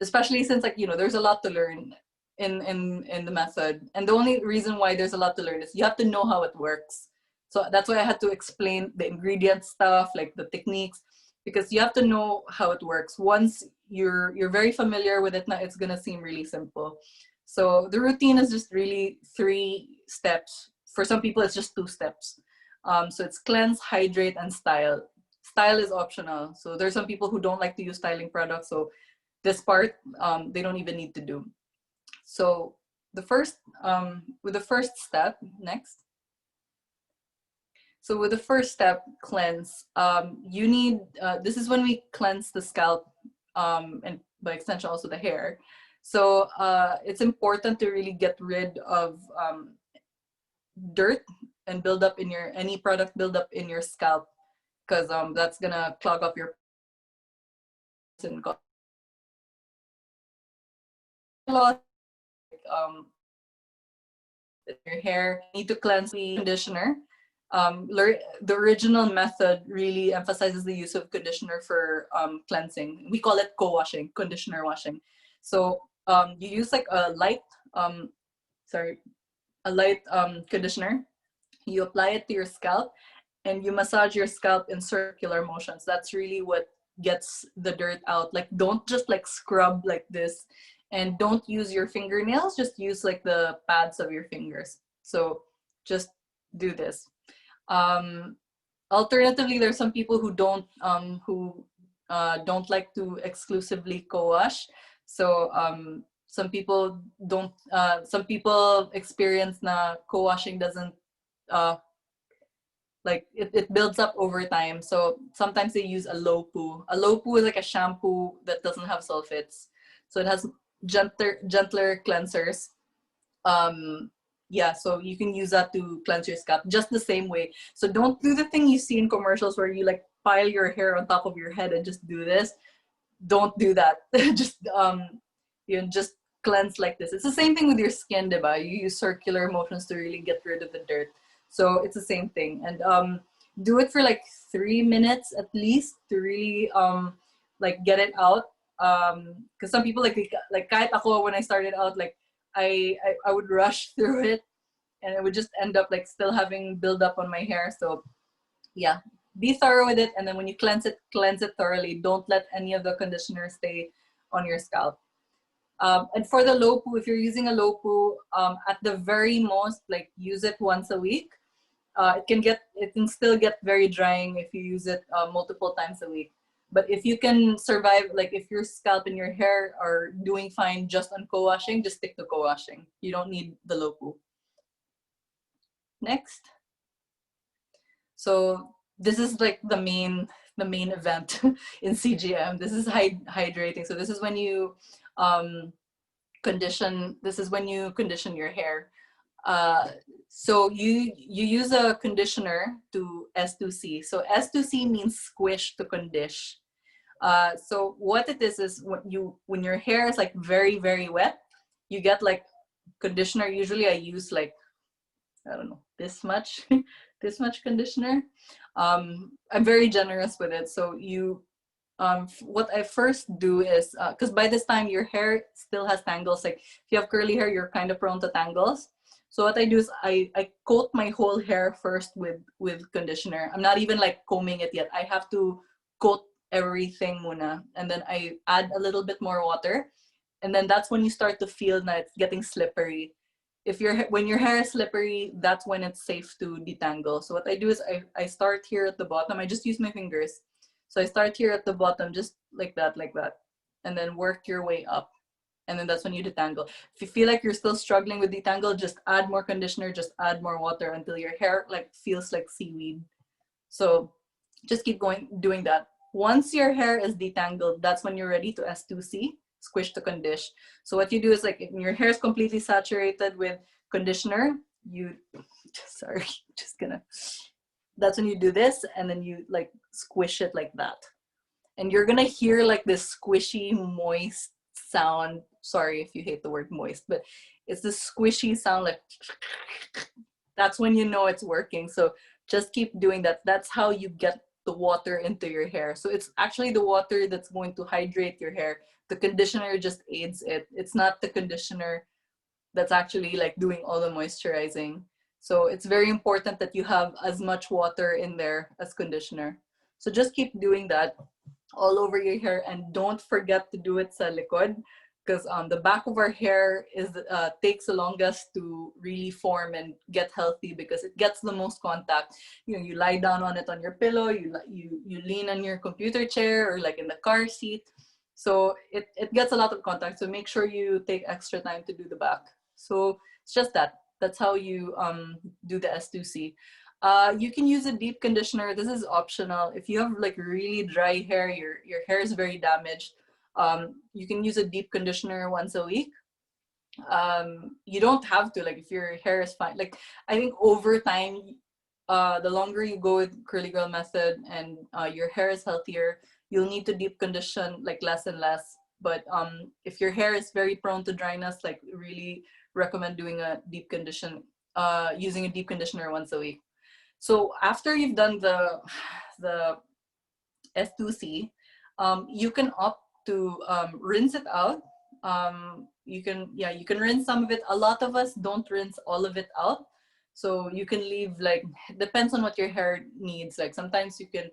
especially since, like, there's a lot to learn in the method. And the only reason why there's a lot to learn is you have to know how it works. So that's why I had to explain the ingredient stuff, like the techniques, because you have to know how it works. Once you're very familiar with it, now it's gonna seem really simple. So the routine is just really 3 steps. For some people, it's just 2 steps. So it's cleanse, hydrate, and style. Style is optional. So there's some people who don't like to use styling products. So this part, they don't even need to do. So with the first step, next. So with the first step, cleanse, you need, this is when we cleanse the scalp, and by extension also the hair. So it's important to really get rid of dirt and build up in any product build up in your scalp, because that's gonna clog up your and your hair. You need to cleanse the conditioner. The original method really emphasizes the use of conditioner for cleansing. We call it co-washing, conditioner washing. So you use like a light, conditioner. You apply it to your scalp, and you massage your scalp in circular motions. That's really what gets the dirt out. Like, don't just like scrub like this, and don't use your fingernails, just use like the pads of your fingers. So just do this. Alternatively, there's some people who don't like to exclusively co-wash. So some people don't some people experience na co-washing doesn't Like it builds up over time. So sometimes they use a low poo. A low poo is like a shampoo that doesn't have sulfates. So it has gentler cleansers. um yeah, so you can use that to cleanse your scalp just the same way. So don't do the thing you see in commercials where you like pile your hair on top of your head and just do this. Don't do that. Just just cleanse like this. It's the same thing with your skin, diba? You use circular motions to really get rid of the dirt. So it's the same thing. And do it for like 3 minutes at least to really like get it out. Because some people like kahit ako when I started out, like I would rush through it and it would just end up like still having build up on my hair. So yeah, be thorough with it, and then when you cleanse it thoroughly. Don't let any of the conditioner stay on your scalp. And for the low poo, if you're using a low poo, at the very most, like use it once a week. It can still get very drying if you use it multiple times a week. But if you can survive, like if your scalp and your hair are doing fine just on co-washing, just stick to co-washing. You don't need the low poo. Next. So this is like the main event in CGM. This is hydrating. So this is when you condition. This is when you condition your hair. So you use a conditioner to S2C. So S2C means squish to condish. So what it is when your hair is like very very wet, you get like conditioner. Usually I use like, I don't know, this much, this much conditioner. I'm very generous with it. So what I first do is, because by this time your hair still has tangles. Like if you have curly hair, you're kind of prone to tangles. So what I do is I coat my whole hair first with conditioner. I'm not even like combing it yet. I have to coat everything muna, and then I add a little bit more water, and then that's when you start to feel that it's getting slippery. When your hair is slippery, that's when it's safe to detangle. So what I do is I start here at the bottom. I just use my fingers. So I start here at the bottom, just like that, and then work your way up. And then that's when you detangle. If you feel like you're still struggling with detangle, just add more conditioner, just add more water until your hair like feels like seaweed. So just keep doing that. Once your hair is detangled, that's when you're ready to S2C, squish to condish. So what you do is like when your hair is completely saturated with conditioner, sorry, just gonna, that's when you do this, and then you like squish it like that. And you're gonna hear like this squishy, moist sound. Sorry if you hate the word moist, but it's this squishy sound like, that's when you know it's working. So just keep doing that. That's how you get the water into your hair. So it's actually the water that's going to hydrate your hair. The conditioner just aids it. It's not the conditioner that's actually like doing all the moisturizing. So it's very important that you have as much water in there as conditioner. So just keep doing that all over your hair, and don't forget to do it sa likod, because the back of our hair takes the longest to really form and get healthy because it gets the most contact. You lie down on it on your pillow, you lean on your computer chair or like in the car seat. So it gets a lot of contact. So make sure you take extra time to do the back. So it's just that. That's how you do the S2C. You can use a deep conditioner. This is optional. If you have like really dry hair, your hair is very damaged, you can use a deep conditioner once a week. You don't have to, like if your hair is fine. Like I think over time, the longer you go with curly girl method and your hair is healthier, you'll need to deep condition like less and less. But if your hair is very prone to dryness, like really recommend doing a deep condition, using a deep conditioner once a week. So after you've done the S2C, you can opt to rinse it out. You can rinse some of it. A lot of us don't rinse all of it out. So you can leave, like, depends on what your hair needs. Like sometimes you can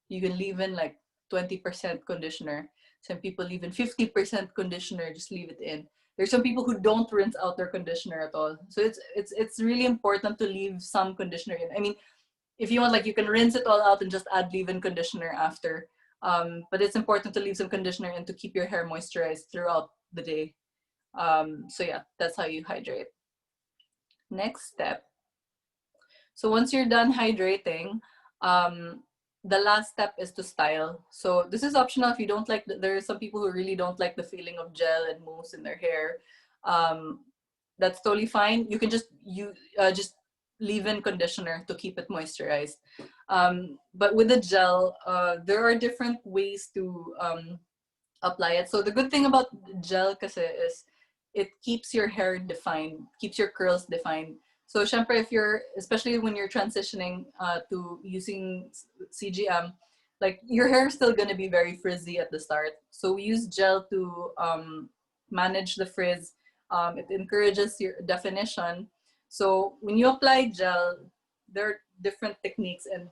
leave in like 20% conditioner. Some people leave in 50% conditioner, just leave it in. There's some people who don't rinse out their conditioner at all. So it's really important to leave some conditioner in. I mean, if you want, like, you can rinse it all out and just add leave-in conditioner after. But it's important to leave some conditioner in to keep your hair moisturized throughout the day. So yeah, that's how you hydrate. Next step. So once you're done hydrating, the last step is to style. So this is optional if you don't like, there are some people who really don't like the feeling of gel and mousse in their hair. Um, that's totally fine. You can just leave in conditioner to keep it moisturized. But with the gel, there are different ways to apply it. So the good thing about gel kasi is it keeps your hair defined, keeps your curls defined. So syempre if you're, especially when you're transitioning to using CGM, like your hair is still gonna be very frizzy at the start. So we use gel to manage the frizz. It encourages your definition. So when you apply gel, there are different techniques and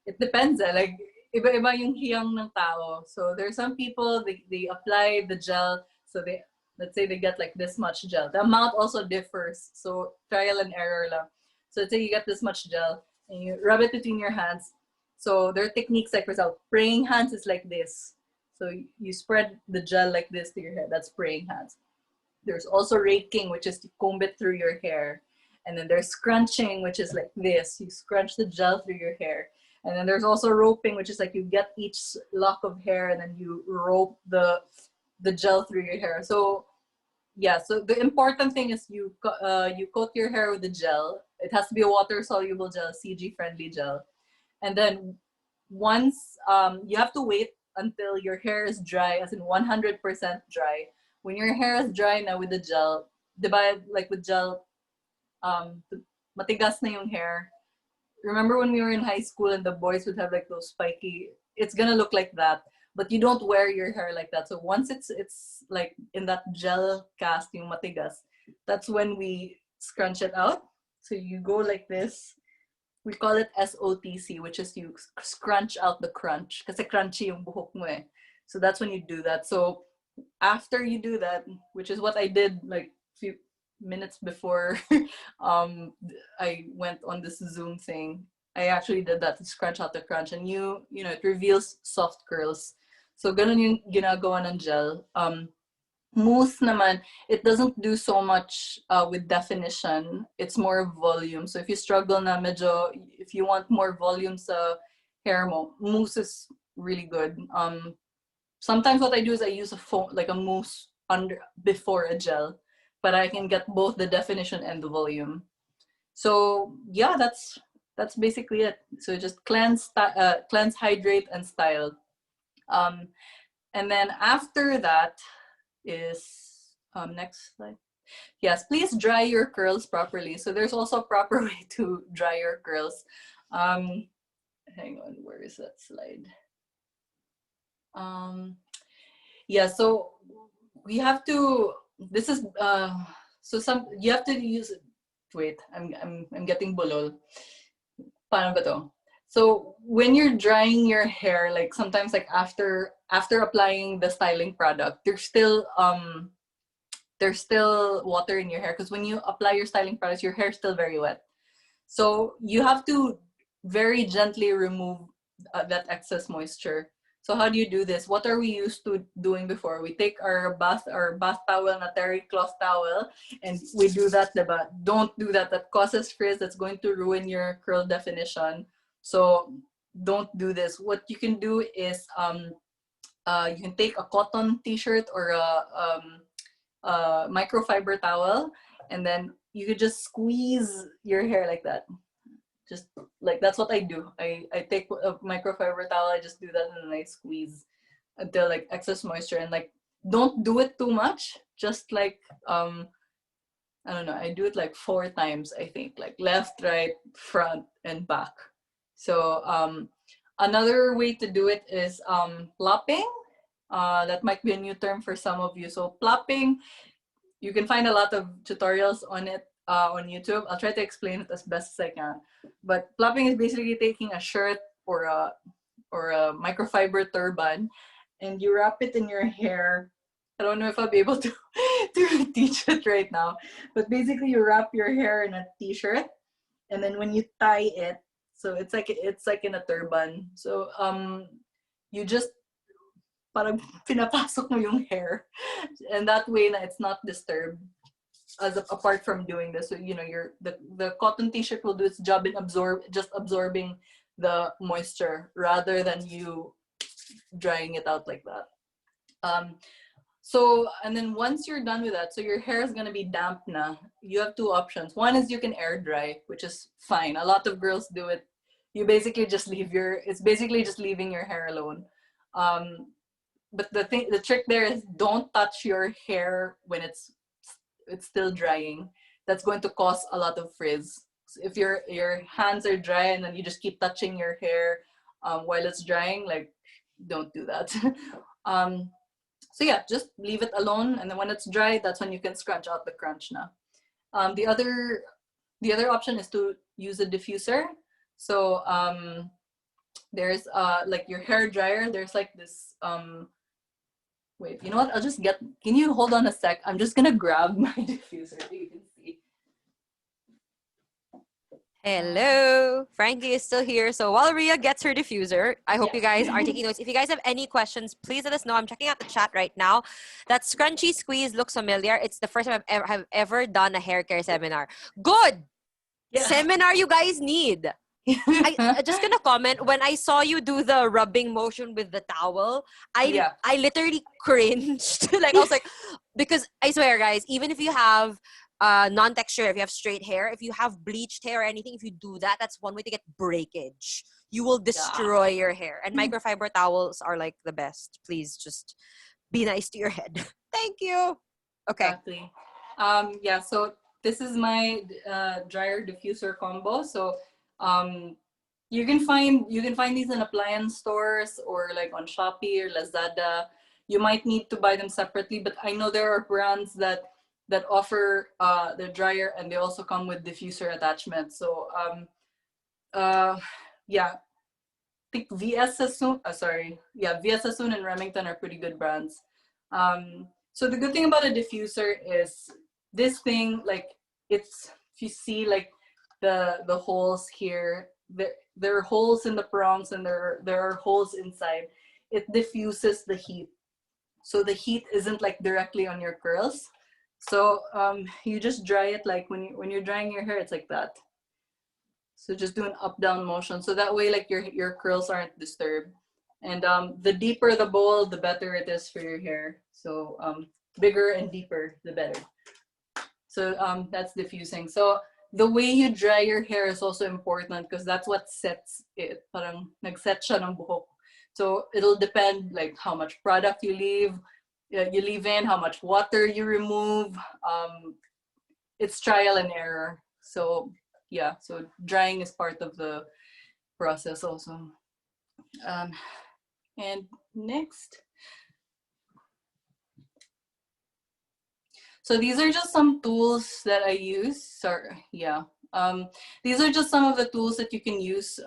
it depends like iba-iba yung hiyang ng tao. So there's some people, they apply the gel, so they, let's say they get like this much gel. The amount also differs, so trial and error lang. So let's say you get this much gel, and you rub it between your hands. So there are techniques like, for example, praying hands is like this. So you spread the gel like this to your head, that's praying hands. There's also raking, which is to comb it through your hair. And then there's scrunching, which is like this. You scrunch the gel through your hair. And then there's also roping, which is like you get each lock of hair and then you rope the gel through your hair. So yeah, so the important thing is you coat your hair with the gel. It has to be a water soluble gel, CG friendly gel. And then once you have to wait until your hair is dry, as in 100% dry. When your hair is dry now with the gel, diba, like with gel, matigas na yung hair. Remember when we were in high school and the boys would have like those spiky, it's gonna look like that, but you don't wear your hair like that. So once it's like in that gel cast, yung matigas, that's when we scrunch it out. So you go like this. We call it SOTC, which is you scrunch out the crunch. Kasi crunchy yung buhok mo eh. So that's when you do that. So after you do that, which is what I did like few minutes before I went on this Zoom thing, I actually did that to scrunch out the crunch, and you know, it reveals soft curls. So ganun yung ginagawa ng gel. Mousse naman, it doesn't do so much with definition. It's more volume. So if you struggle na medyo, if you want more volume sa hair mo, mousse is really good. Sometimes what I do is I use a foam, like a mousse under before a gel, but I can get both the definition and the volume. So yeah, that's basically it. So just cleanse, hydrate, and style. And then after that is next slide. Yes, please dry your curls properly. So there's also a proper way to dry your curls. Hang on, where is that slide? Yeah, so we have to, this is so some, you have to use, wait, I'm getting bulol. Paano ba to? So when you're drying your hair, like sometimes like after applying the styling product, there's still water in your hair, because when you apply your styling products, your hair is still very wet. So you have to very gently remove that excess moisture. So how do you do this? What are we used to doing before? We take our bath towel, na terry cloth towel, and we do that, diba? Don't do that. That causes frizz. That's going to ruin your curl definition. So don't do this. What you can do is you can take a cotton t-shirt or a microfiber towel, and then you could just squeeze your hair like that. Just like, that's what I do. I take a microfiber towel, I just do that, and then I squeeze until like excess moisture, and like don't do it too much. Just like I don't know, I do it like 4 times, I think, like left, right, front, and back. So another way to do it is plopping. That might be a new term for some of you. So plopping, you can find a lot of tutorials on it on YouTube. I'll try to explain it as best as I can. But plopping is basically taking a shirt or a microfiber turban, and you wrap it in your hair. I don't know if I'll be able to teach it right now, but basically you wrap your hair in a t-shirt, and then when you tie it, so it's like in a turban. So you just parang pinapasok mo yung hair, and that way na it's not disturbed. apart from doing this. So the cotton t-shirt will do its job in absorbing the moisture rather than you drying it out like that. So, and then once you're done with that, so your hair is gonna be damp now. You have two options. One is you can air dry, which is fine. A lot of girls do it. You basically just it's basically just leaving your hair alone. But the trick there is don't touch your hair when it's still drying. That's going to cause a lot of frizz. So if your hands are dry and then you just keep touching your hair while it's drying, like don't do that. So yeah, just leave it alone, and then when it's dry, that's when you can scrunch out the crunch now. The other option is to use a diffuser. So there's like your hair dryer. There's like this wait, you know what? Can you hold on a sec? I'm just gonna grab my diffuser so you can see. Hello, Frankie is still here. So while Ria gets her diffuser, I hope you guys are taking notes. If you guys have any questions, please let us know. I'm checking out the chat right now. That scrunchy squeeze looks familiar. It's the first time I've ever done a hair care seminar. Good seminar you guys need. I just gonna comment, when I saw you do the rubbing motion with the towel, I literally cringed. Like I was like, because I swear guys, even if you have non-texture, if you have straight hair, if you have bleached hair or anything, if you do that, that's one way to get breakage. You will destroy your hair. And microfiber towels are like the best. Please just be nice to your head. Thank you. Okay. Exactly. So this is my dryer diffuser combo. So you can find these in appliance stores or like on Shopee or Lazada. You might need to buy them separately, but I know there are brands that offer the dryer and they also come with diffuser attachments. So I think VS Sassoon, VS Sassoon and Remington are pretty good brands. So the good thing about a diffuser is this thing, like if you see like the holes here, there are holes in the prongs and there are holes inside. It diffuses the heat. So the heat isn't like directly on your curls. So you just dry it like when you're drying your hair, it's like that. So just do an up down motion. So that way like your curls aren't disturbed. And the deeper the bowl, the better it is for your hair. So bigger and deeper, the better. So that's diffusing. So the way you dry your hair is also important because that's what sets it. Parang nagset siya ng buhok. So it'll depend like how much product you leave in, how much water you remove. It's trial and error. So yeah, so drying is part of the process also. And next. So these are just some tools that I use. These are just some of the tools that you can use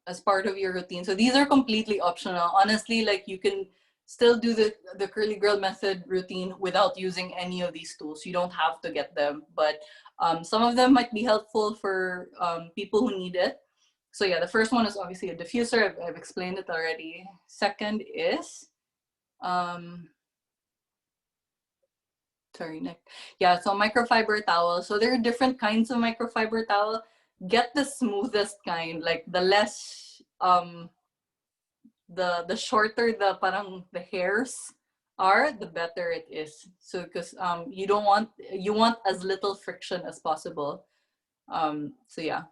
as part of your routine. So these are completely optional. Honestly, like you can still do the curly girl method routine without using any of these tools. You don't have to get them, but some of them might be helpful for people who need it. So yeah, the first one is obviously a diffuser. I've explained it already. Second is, so microfiber towel. So there are different kinds of microfiber towel. Get the smoothest kind, like the less, the shorter the hairs are, the better it is. So because you want as little friction as possible. So yeah.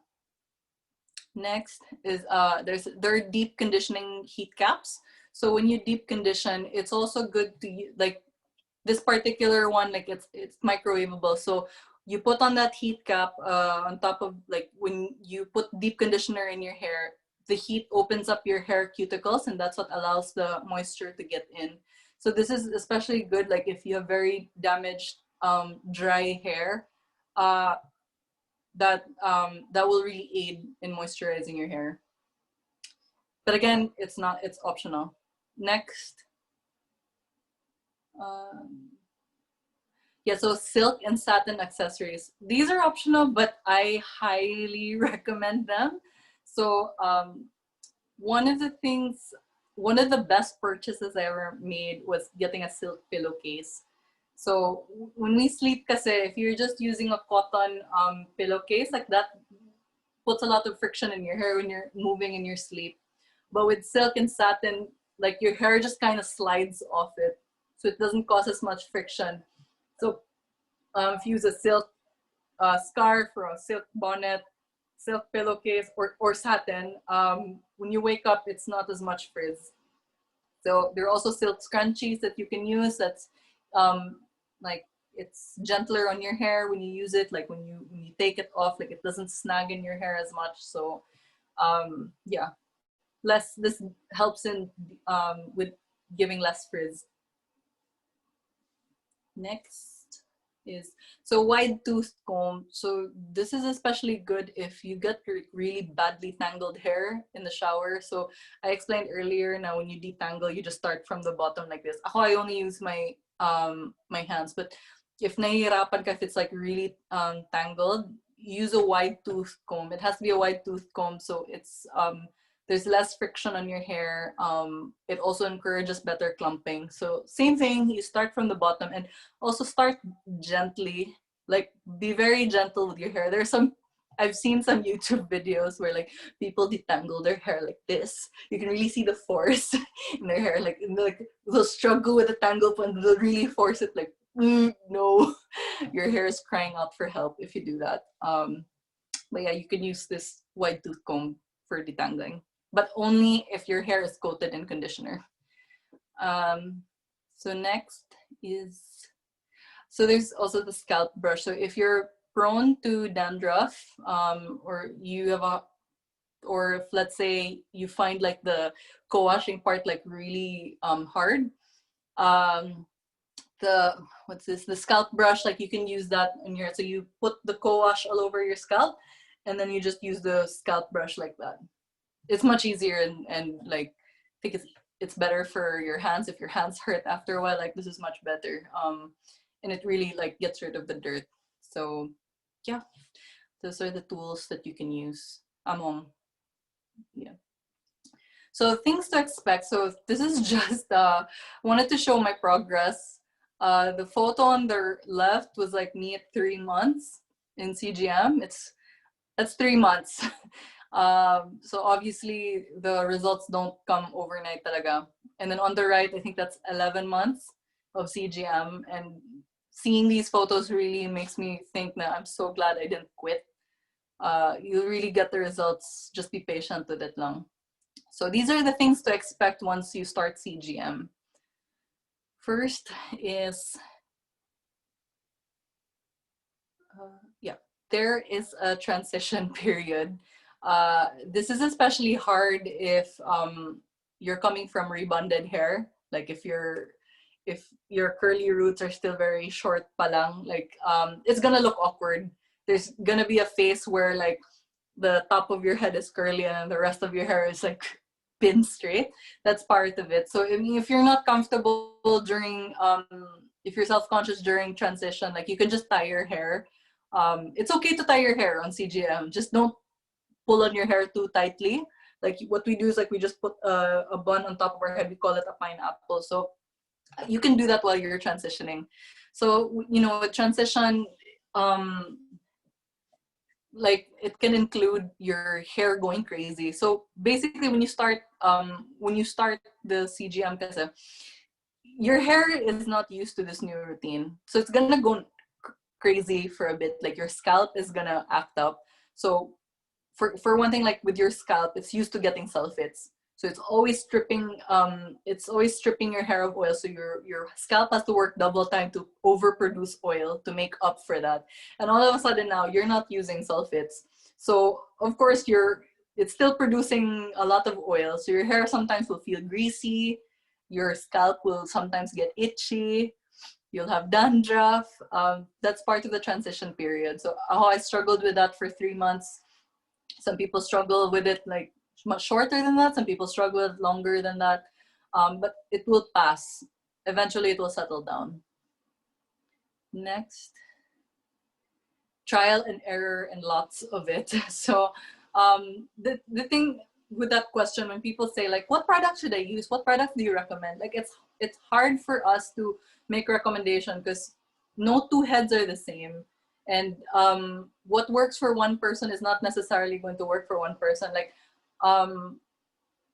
Next is there are deep conditioning heat caps. So when you deep condition, it's also good to like this particular one, like it's microwavable. So you put on that heat cap on top of like when you put deep conditioner in your hair, the heat opens up your hair cuticles and that's what allows the moisture to get in. So this is especially good like if you have very damaged dry hair. That will really aid in moisturizing your hair. But again, it's optional. Next. So silk and satin accessories. These are optional, but I highly recommend them. So one of the best purchases I ever made was getting a silk pillowcase. So when we sleep kasi, if you're just using a cotton pillowcase, like that puts a lot of friction in your hair when you're moving in your sleep. But with silk and satin, like your hair just kind of slides off it. So it doesn't cause as much friction. So if you use a silk scarf or a silk bonnet, silk pillowcase, or satin, when you wake up, it's not as much frizz. So there are also silk scrunchies that you can use. That's like it's gentler on your hair when you use it. Like when you take it off, like it doesn't snag in your hair as much. So yeah, less. This helps in with giving less frizz. Next is so wide tooth comb. So this is especially good if you get really badly tangled hair in the shower. So I explained earlier, now when you detangle, you just start from the bottom like this. Ako, I only use my my hands, but if nahihirapan ka, if it's like really tangled, use a wide tooth comb. It has to be a wide tooth comb, so it's there's less friction on your hair. It also encourages better clumping. So same thing, you start from the bottom and also start gently, like be very gentle with your hair. There's some, I've seen some YouTube videos where like people detangle their hair like this. You can really see the force in their hair, like they'll struggle with the tangle and they'll really force it like, no, your hair is crying out for help if you do that. But yeah, you can use this wide tooth comb for detangling, but only if your hair is coated in conditioner. So next is, so there's also the scalp brush. So if you're prone to dandruff, or you have a, or if let's say you find like the co-washing part like really hard, the what's this, the scalp brush, like you can use that in your, so you put the co-wash all over your scalp and then you just use the scalp brush like that. It's much easier and like I think it's better for your hands. If your hands hurt after a while, like this is much better. And it really like gets rid of the dirt. So yeah, those are the tools that you can use among, yeah. So things to expect. So this is just wanted to show my progress. The photo on the left was like me at 3 months in CGM. That's 3 months. So obviously the results don't come overnight talaga. And then on the right, I think that's 11 months of CGM. And seeing these photos really makes me think that I'm so glad I didn't quit. You'll really get the results. Just be patient with it lang. So these are the things to expect once you start CGM. First is, yeah, there is a transition period. This is especially hard if you're coming from rebonded hair. Like if your curly roots are still very short palang, like it's gonna look awkward. There's gonna be a phase where like the top of your head is curly and the rest of your hair is like pin straight. That's part of it. So I mean, if you're not comfortable during if you're self-conscious during transition, like you can just tie your hair. It's okay to tie your hair on CGM, just don't pull on your hair too tightly. Like what we do is like we just put a bun on top of our head, we call it a pineapple. So you can do that while you're transitioning. So you know, with transition, like it can include your hair going crazy. So basically when you start the CGM kasi, your hair is not used to this new routine. So it's gonna go crazy for a bit. Like your scalp is gonna act up. So for one thing, like with your scalp, it's used to getting sulfates. So it's always stripping your hair of oil. So your scalp has to work double time to overproduce oil to make up for that. And all of a sudden now you're not using sulfates. So of course it's still producing a lot of oil. So your hair sometimes will feel greasy, your scalp will sometimes get itchy, you'll have dandruff. That's part of the transition period. So I struggled with that for 3 months. Some people struggle with it like much shorter than that. Some people struggle with longer than that. But it will pass. Eventually it will settle down. Next. Trial and error and lots of it. So the thing with that question, when people say like, what product should I use? What product do you recommend? Like it's hard for us to make recommendation because no two heads are the same. And what works for one person is not necessarily going to work for one person. Um,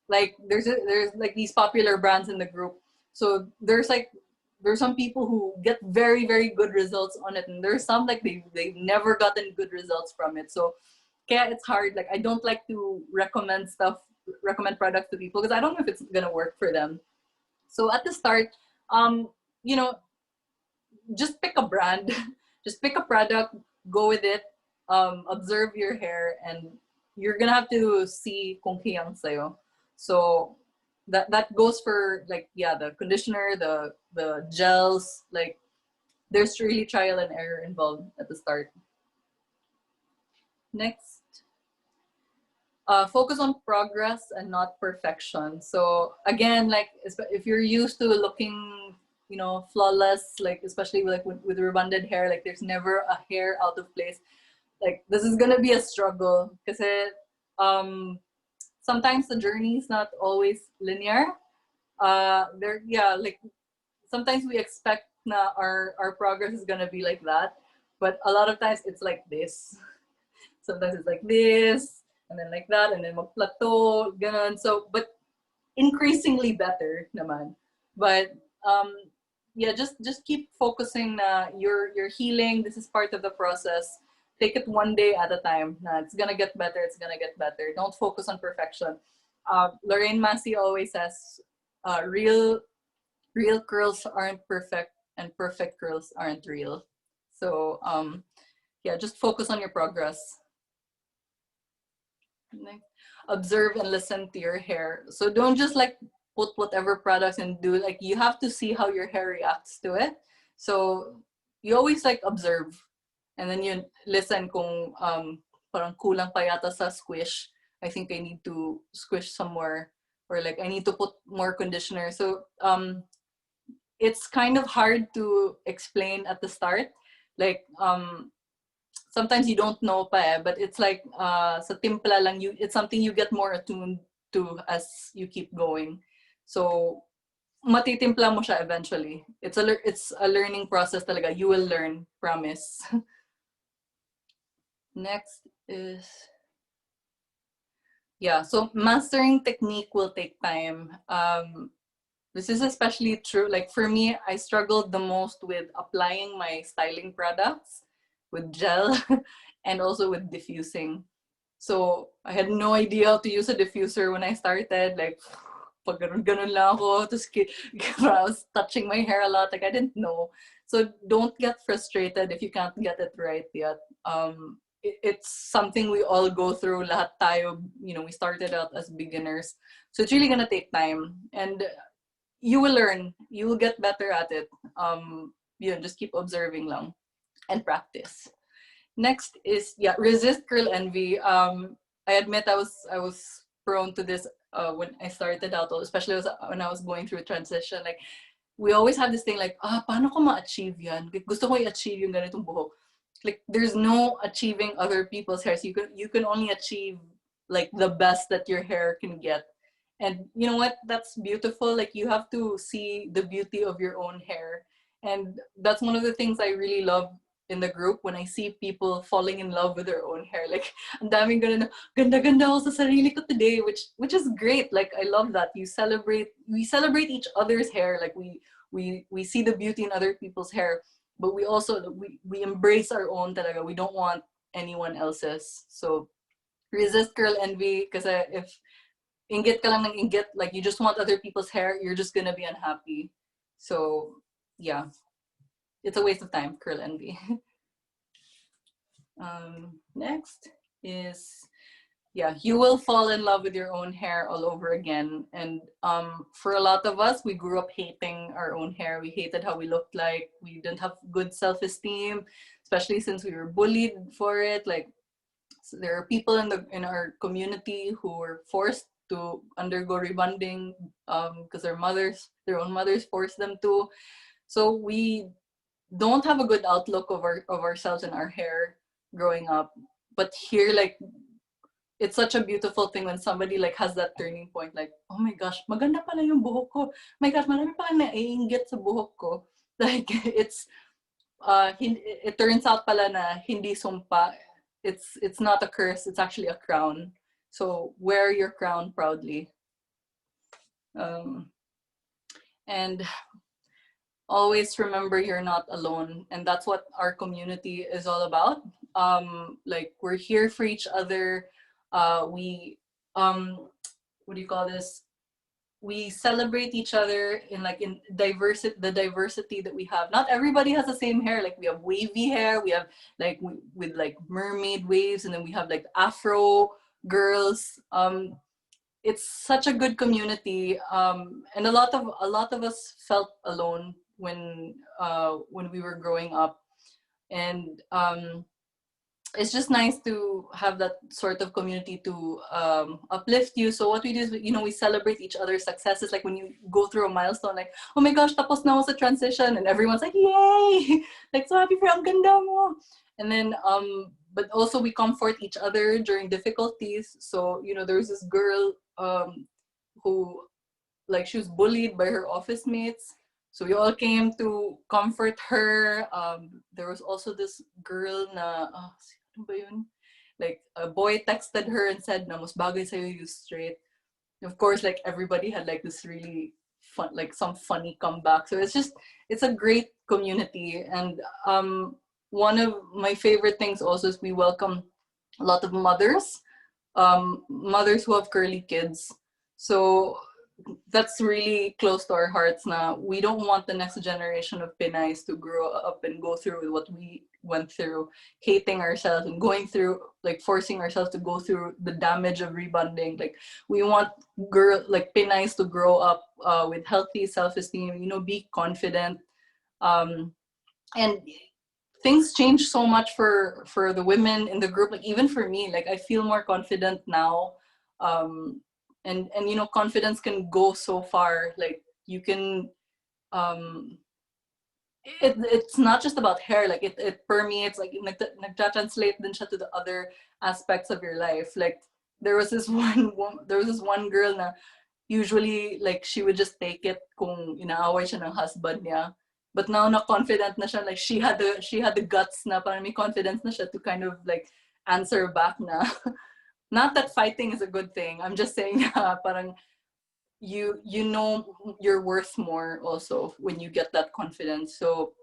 there's like these popular brands in the group. So there's some people who get very, very good results on it, and there's some like they've never gotten good results from it. So yeah, it's hard. Like I don't like to recommend products to people because I don't know if it's gonna work for them. So at the start, um, you know, just pick a brand, just pick a product, go with it, observe your hair, and you're gonna have to see kung hiyang sa'yo. So that goes for like yeah, the conditioner, the gels, like there's really trial and error involved at the start. Next, focus on progress and not perfection. So again, like if you're used to looking, you know, flawless, like especially like with rebonded hair, like there's never a hair out of place. Like this is gonna be a struggle because sometimes the journey is not always linear. Like sometimes we expect na our progress is gonna be like that, but a lot of times it's like this. Sometimes it's like this, and then like that, and then mag-plateau, ganun. So, but increasingly better naman. But yeah, just keep focusing na you're healing. This is part of the process. Take it one day at a time. Na it's gonna get better. It's gonna get better. Don't focus on perfection. Lorraine Massey always says, real curls aren't perfect, and perfect curls aren't real. So yeah, just focus on your progress. Next, observe and listen to your hair. So don't just like put whatever products and do, like you have to see how your hair reacts to it. So you always like observe, and then you listen kung parang kulang pa yata sa squish. I think I need to squish some more, or like I need to put more conditioner. So it's kind of hard to explain at the start. Like sometimes you don't know pa but it's like sa timpla lang, it's something you get more attuned to as you keep going. So matitimpla mo siya eventually. It's a learning process talaga. You will learn, promise. Next is yeah, so mastering technique will take time. This is especially true. Like for me, I struggled the most with applying my styling products with gel and also with diffusing. So I had no idea how to use a diffuser when I started. Like, pag ganun lang ako, I was touching my hair a lot. Like I didn't know. So don't get frustrated if you can't get it right yet. It's something we all go through. Lahat tayo, you know, we started out as beginners. So it's really gonna take time. And you will learn. You will get better at it. Just keep observing lang and practice. Next is yeah, resist curl envy. I admit I was prone to this when I started out, especially when I was going through a transition. Like we always have this thing like, paano ko ma-achieve yan? Gusto ko i-achieve yung ganitong buhok. Like there's no achieving other people's hair. So you can only achieve like the best that your hair can get. And you know what? That's beautiful. Like you have to see the beauty of your own hair. And that's one of the things I really love in the group when I see people falling in love with their own hair. Like, ang daming ganun, ganda-ganda ako sa sarili ko today, which is great. Like, I love that. We celebrate each other's hair. Like, we see the beauty in other people's hair, but we also, we embrace our own talaga. We don't want anyone else's. So, resist curl envy, because if inggit ka lang ng inggit, like, you just want other people's hair, you're just gonna be unhappy. So, yeah. It's a waste of time, curl envy. Next is, yeah, you will fall in love with your own hair all over again. And for a lot of us, we grew up hating our own hair. We hated how we looked like. We didn't have good self-esteem, especially since we were bullied for it. Like, so there are people in our community who were forced to undergo rebonding because their own mothers forced them to. So we don't have a good outlook of ourselves and our hair growing up. But here, like, it's such a beautiful thing when somebody like has that turning point, like, oh my gosh, maganda pala yung buhok ko. My gosh, marami pala naiinggit sa buhok ko. Like it turns out pala na hindi sumpa. It's not a curse, it's actually a crown. So wear your crown proudly. Um, and always remember you're not alone, and that's what our community is all about. Like, we're here for each other. We what do you call this, we celebrate each other in, like, in diversity, the diversity that we have. Not everybody has the same hair. Like, we have wavy hair, we have like with like mermaid waves, and then we have like afro girls. It's such a good community, and a lot of us felt alone when we were growing up, and it's just nice to have that sort of community to uplift you. So what we do is, we celebrate each other's successes. Like, when you go through a milestone, like, oh my gosh, tapos na ako sa transition, and everyone's like, yay, like, so happy for ang ganda mo. And then but also we comfort each other during difficulties. So, there was this girl who, like, she was bullied by her office mates. So we all came to comfort her. There was also this girl na, sino ba yun? Like, a boy texted her and said na mas bagay sa'yo you straight. Of course, like, everybody had like this really fun, like, some funny comeback. So it's a great community. And one of my favorite things also is we welcome a lot of mothers who have curly kids. So that's really close to our hearts. Now, we don't want the next generation of Pinays to grow up and go through what we went through, hating ourselves and going through, like, forcing ourselves to go through the damage of rebonding. Like, we want Pinays to grow up with healthy self-esteem, be confident. And things change so much for the women in the group. Like, even for me, like, I feel more confident now. And confidence can go so far. Like, you can it's not just about hair. Like, it permeates, like, nagta-translate din siya to the other aspects of your life. Like, there was this one girl na usually, like, she would just take it kung inaaway siya ng husband niya. But now na confident na siya, like, she had the guts na, parang may confidence na siya to kind of, like, answer back na. Not that fighting is a good thing. I'm just saying, parang you know you're worth more also when you get that confidence. So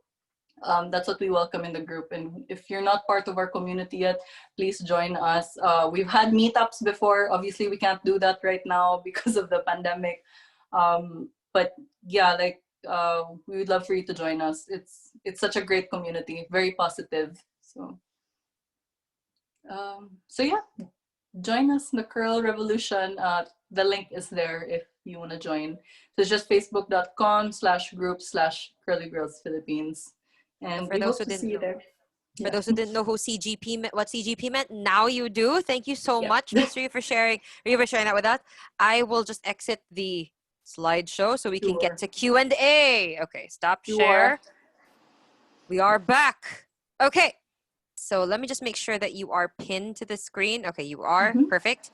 that's what we welcome in the group. And if you're not part of our community yet, please join us. We've had meetups before. Obviously, we can't do that right now because of the pandemic. But yeah, like, we would love for you to join us. It's such a great community, very positive. So yeah, join us in the Curl Revolution. The link is there if you want to join. So it's just facebook.com/group/curlygirlsphilippines. And For we those hope who to see didn't you know, there. for Yeah. those who didn't know who CGP meant, what CGP meant, now you do. Thank you so Yeah. much, Miss Ria, for sharing that with us. I will just exit the slideshow so we can get to Q&A. Okay, stop Sure. share. We are back. Okay, so let me just make sure that you are pinned to the screen. Okay, you are. Mhm. Perfect.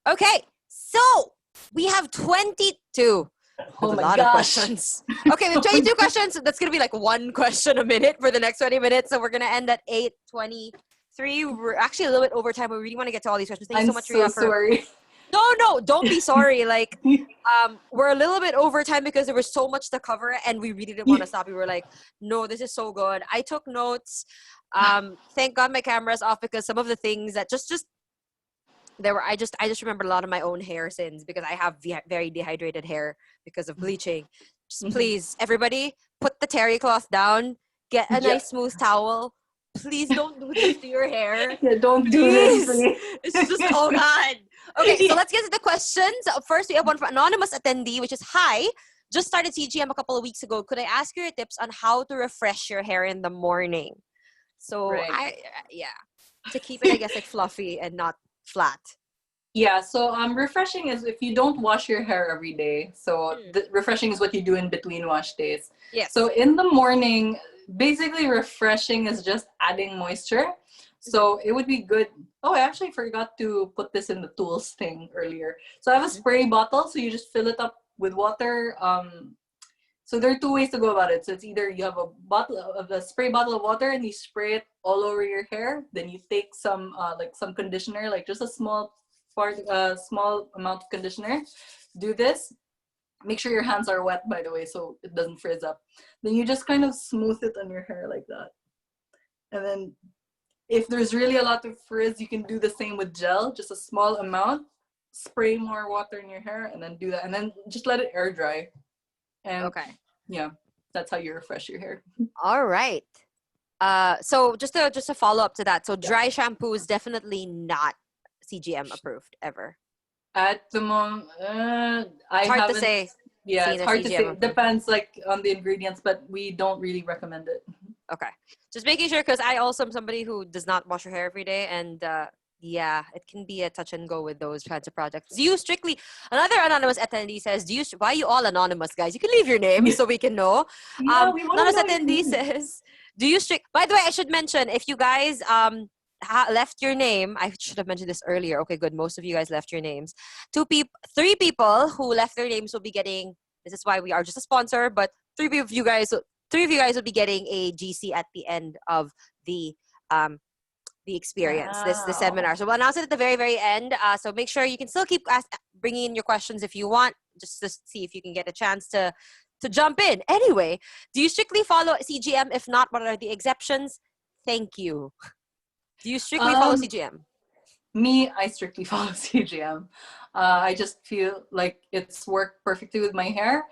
Okay, so we have 22. We Oh have a my lot of gosh. questions. Okay, we have 22 questions. That's going to be like one question a minute for the next 20 minutes. So we're going to end at 8:23. We're actually a little bit over time. We really want to get to all these questions. Thank you I'm so much, so Ria, for... sorry. No, don't be sorry. Like, we're a little bit over time because there was so much to cover and we really didn't want to stop. We were like, no, this is so good. I took notes. Thank God my camera's off because some of the things that just there were, I just remembered a lot of my own hair sins because I have very dehydrated hair because of bleaching. Just please, everybody, put the terry cloth down, get a nice smooth towel. Please don't do this to your hair. Yeah, don't do this, Please. please. It's just, oh God. Okay, so let's get to the questions. First, we have one from anonymous attendee, which is, hi, just started CGM a couple of weeks ago. Could I ask your tips on how to refresh your hair in the morning? So Right. to keep it, I guess, like fluffy and not flat. Yeah, so refreshing is if you don't wash your hair every day. So refreshing is what you do in between wash days. Yes. So in the morning, basically refreshing is just adding moisture. So it would be good. Oh, I actually forgot to put this in the tools thing earlier. So I have a spray bottle, so you just fill it up with water. So there are two ways to go about it. So it's either you have a spray bottle of water and you spray it all over your hair. Then you take some like some conditioner, like just a small amount of conditioner. Do this. Make sure your hands are wet, by the way, so it doesn't frizz up. Then you just kind of smooth it on your hair like that. And then if there's really a lot of frizz, you can do the same with gel, just a small amount. Spray more water in your hair and then do that. And then just let it air dry. And Okay. yeah, that's how you refresh your hair. All right. So just to follow up to that, so dry shampoo is definitely not CGM approved ever. At the moment, I It's hard to haven't. say. Yeah, Seen it's a hard to CGM say. It approved. depends like on the ingredients, but we don't really recommend it. Okay. Just making sure, because I also am somebody who does not wash her hair every day, and yeah, it can be a touch and go with those kinds of projects. Do you strictly? Another anonymous attendee says, "Do you? Why are you all anonymous, guys? You can leave your name so we can know." Yeah, we want to Anonymous know your attendee name. says, "Do you strict?" By the way, I should mention, if you guys left your name, I should have mentioned this earlier. Okay, good. Most of you guys left your names. 3 people who left their names will be getting. This is why we are just a sponsor, but three of you guys will be getting a GC at the end of the um the experience, this Wow. seminar. So we'll announce it at the very, very end. So make sure you can still keep bringing in your questions if you want, just to see if you can get a chance to jump in. Anyway, do you strictly follow CGM? If not, what are the exceptions? Thank you. Do you strictly follow Um, CGM? Me, I strictly follow CGM. I just feel like it's worked perfectly with my hair.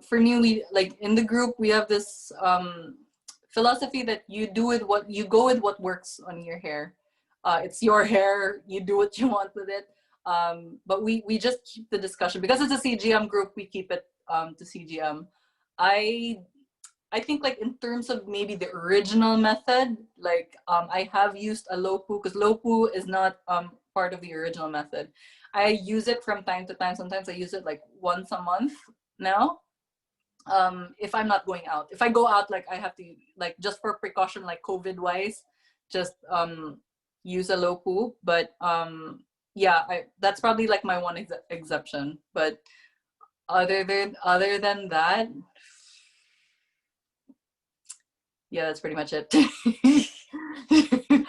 For me, we like in the group we have this philosophy that you go with what works on your hair. It's your hair. You do what you want with it. But we just keep the discussion because it's a CGM group. We keep it to CGM. I I think like in terms of maybe the original method, like I have used a lopu because lopu is not part of the original method. I use it from time to time. Sometimes I use it like once a month now. If I'm not going out, if I go out, like I have to like just for precaution, like COVID wise, just use a lopu. But yeah, that's probably like my one exception. But other than that, yeah, that's pretty much it.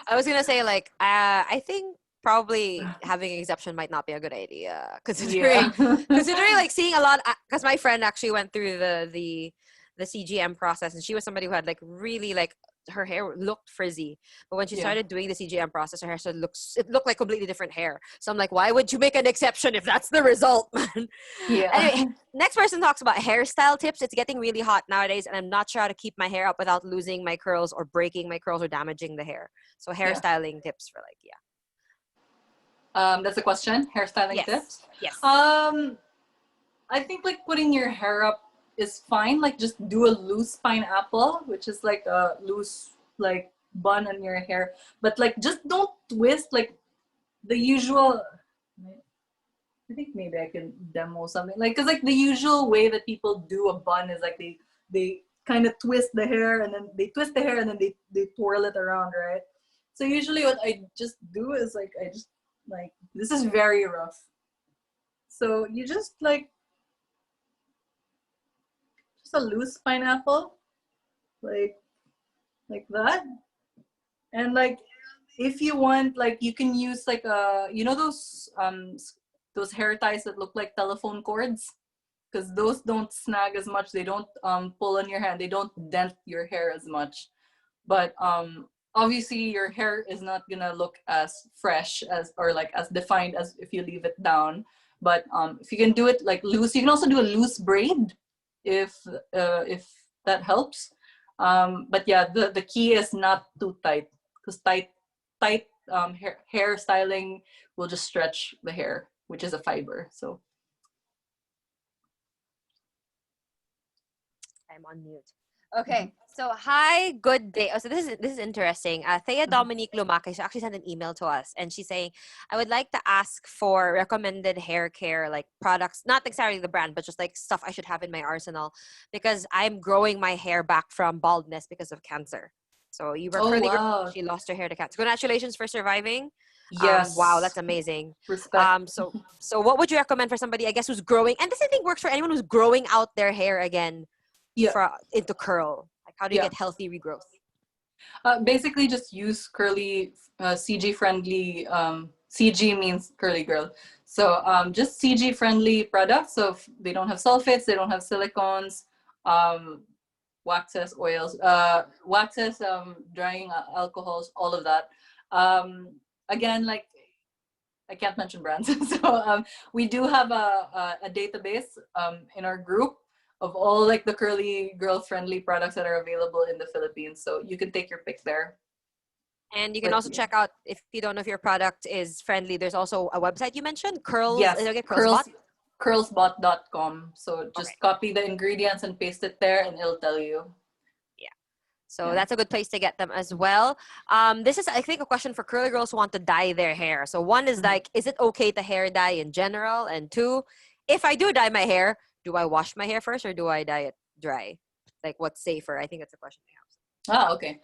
I was gonna say, like, I think probably having an exception might not be a good idea, considering Yeah. considering like seeing a lot. Because my friend actually went through the CGM process, and she was somebody who had like really like her hair looked frizzy, but when she Yeah. started doing the CGM process, her hair started it looked like completely different hair. So I'm like, why would you make an exception if that's the result, man? Yeah. Anyway, next person talks about hairstyle tips. It's getting really hot nowadays, and I'm not sure how to keep my hair up without losing my curls or breaking my curls or damaging the hair. So Yeah. hairstyling tips for like, yeah. That's a question. Hairstyling Yes. tips. Yes. I think like putting your hair up is fine. Like just do a loose pineapple, which is like a loose like bun on your hair. But like just don't twist like the usual. I think maybe I can demo something like because like the usual way that people do a bun is like they kind of twist the hair and then they twist the hair and then they twirl it around, right? So usually what I just do is like I just like this is very rough. So you just a loose pineapple, like like that, and like if you want, like you can use like those hair ties that look like telephone cords because those don't snag as much. They don't pull on your hand. They don't dent your hair as much. But obviously your hair is not gonna look as fresh as or like as defined as if you leave it down. But if you can do it like loose, you can also do a loose braid if that helps. But yeah, the key is not too tight because tight hair styling will just stretch the hair, which is a fiber. So I'm on mute. Okay. So hi, good day. Oh, so this is interesting. Thea mhm. Dominique Lumaki, she actually sent an email to us, and she's saying, I would like to ask for recommended hair care like products, not necessarily the brand, but just like stuff I should have in my arsenal because I'm growing my hair back from baldness because of cancer. So you were Oh curly girl. wow, She lost her hair to cancer. Congratulations for surviving. Wow, yes, that's amazing. respect. So what would you recommend for somebody, I guess, who's growing? And this I think works for anyone who's growing out their hair again Yeah, into curl? Like, how do you yeah. get healthy regrowth? Basically, just use curly, CG friendly. CG means curly girl. So just CG friendly products. So they don't have sulfates, they don't have silicones, um, waxes, oils, waxes, drying alcohols, all of that. Again, like I can't mention brands. So we do have a database in our group of all like the curly girl friendly products that are available in the Philippines. So you can take your pick there. And you can But also check out, if you don't know if your product is friendly, there's also a website you mentioned, Curls. yes, Did I get Curls Bot? curlsbot.com. So Okay. just copy the ingredients and paste it there, and it'll tell you. Yeah. So Yeah. that's a good place to get them as well. This is, I think, a question for curly girls who want to dye their hair. So one is Mhm. like, is it okay to hair dye in general? And two, if I do dye my hair, do I wash my hair first or do I dye it dry? Like, what's safer? I think that's a question we have. Ah, okay.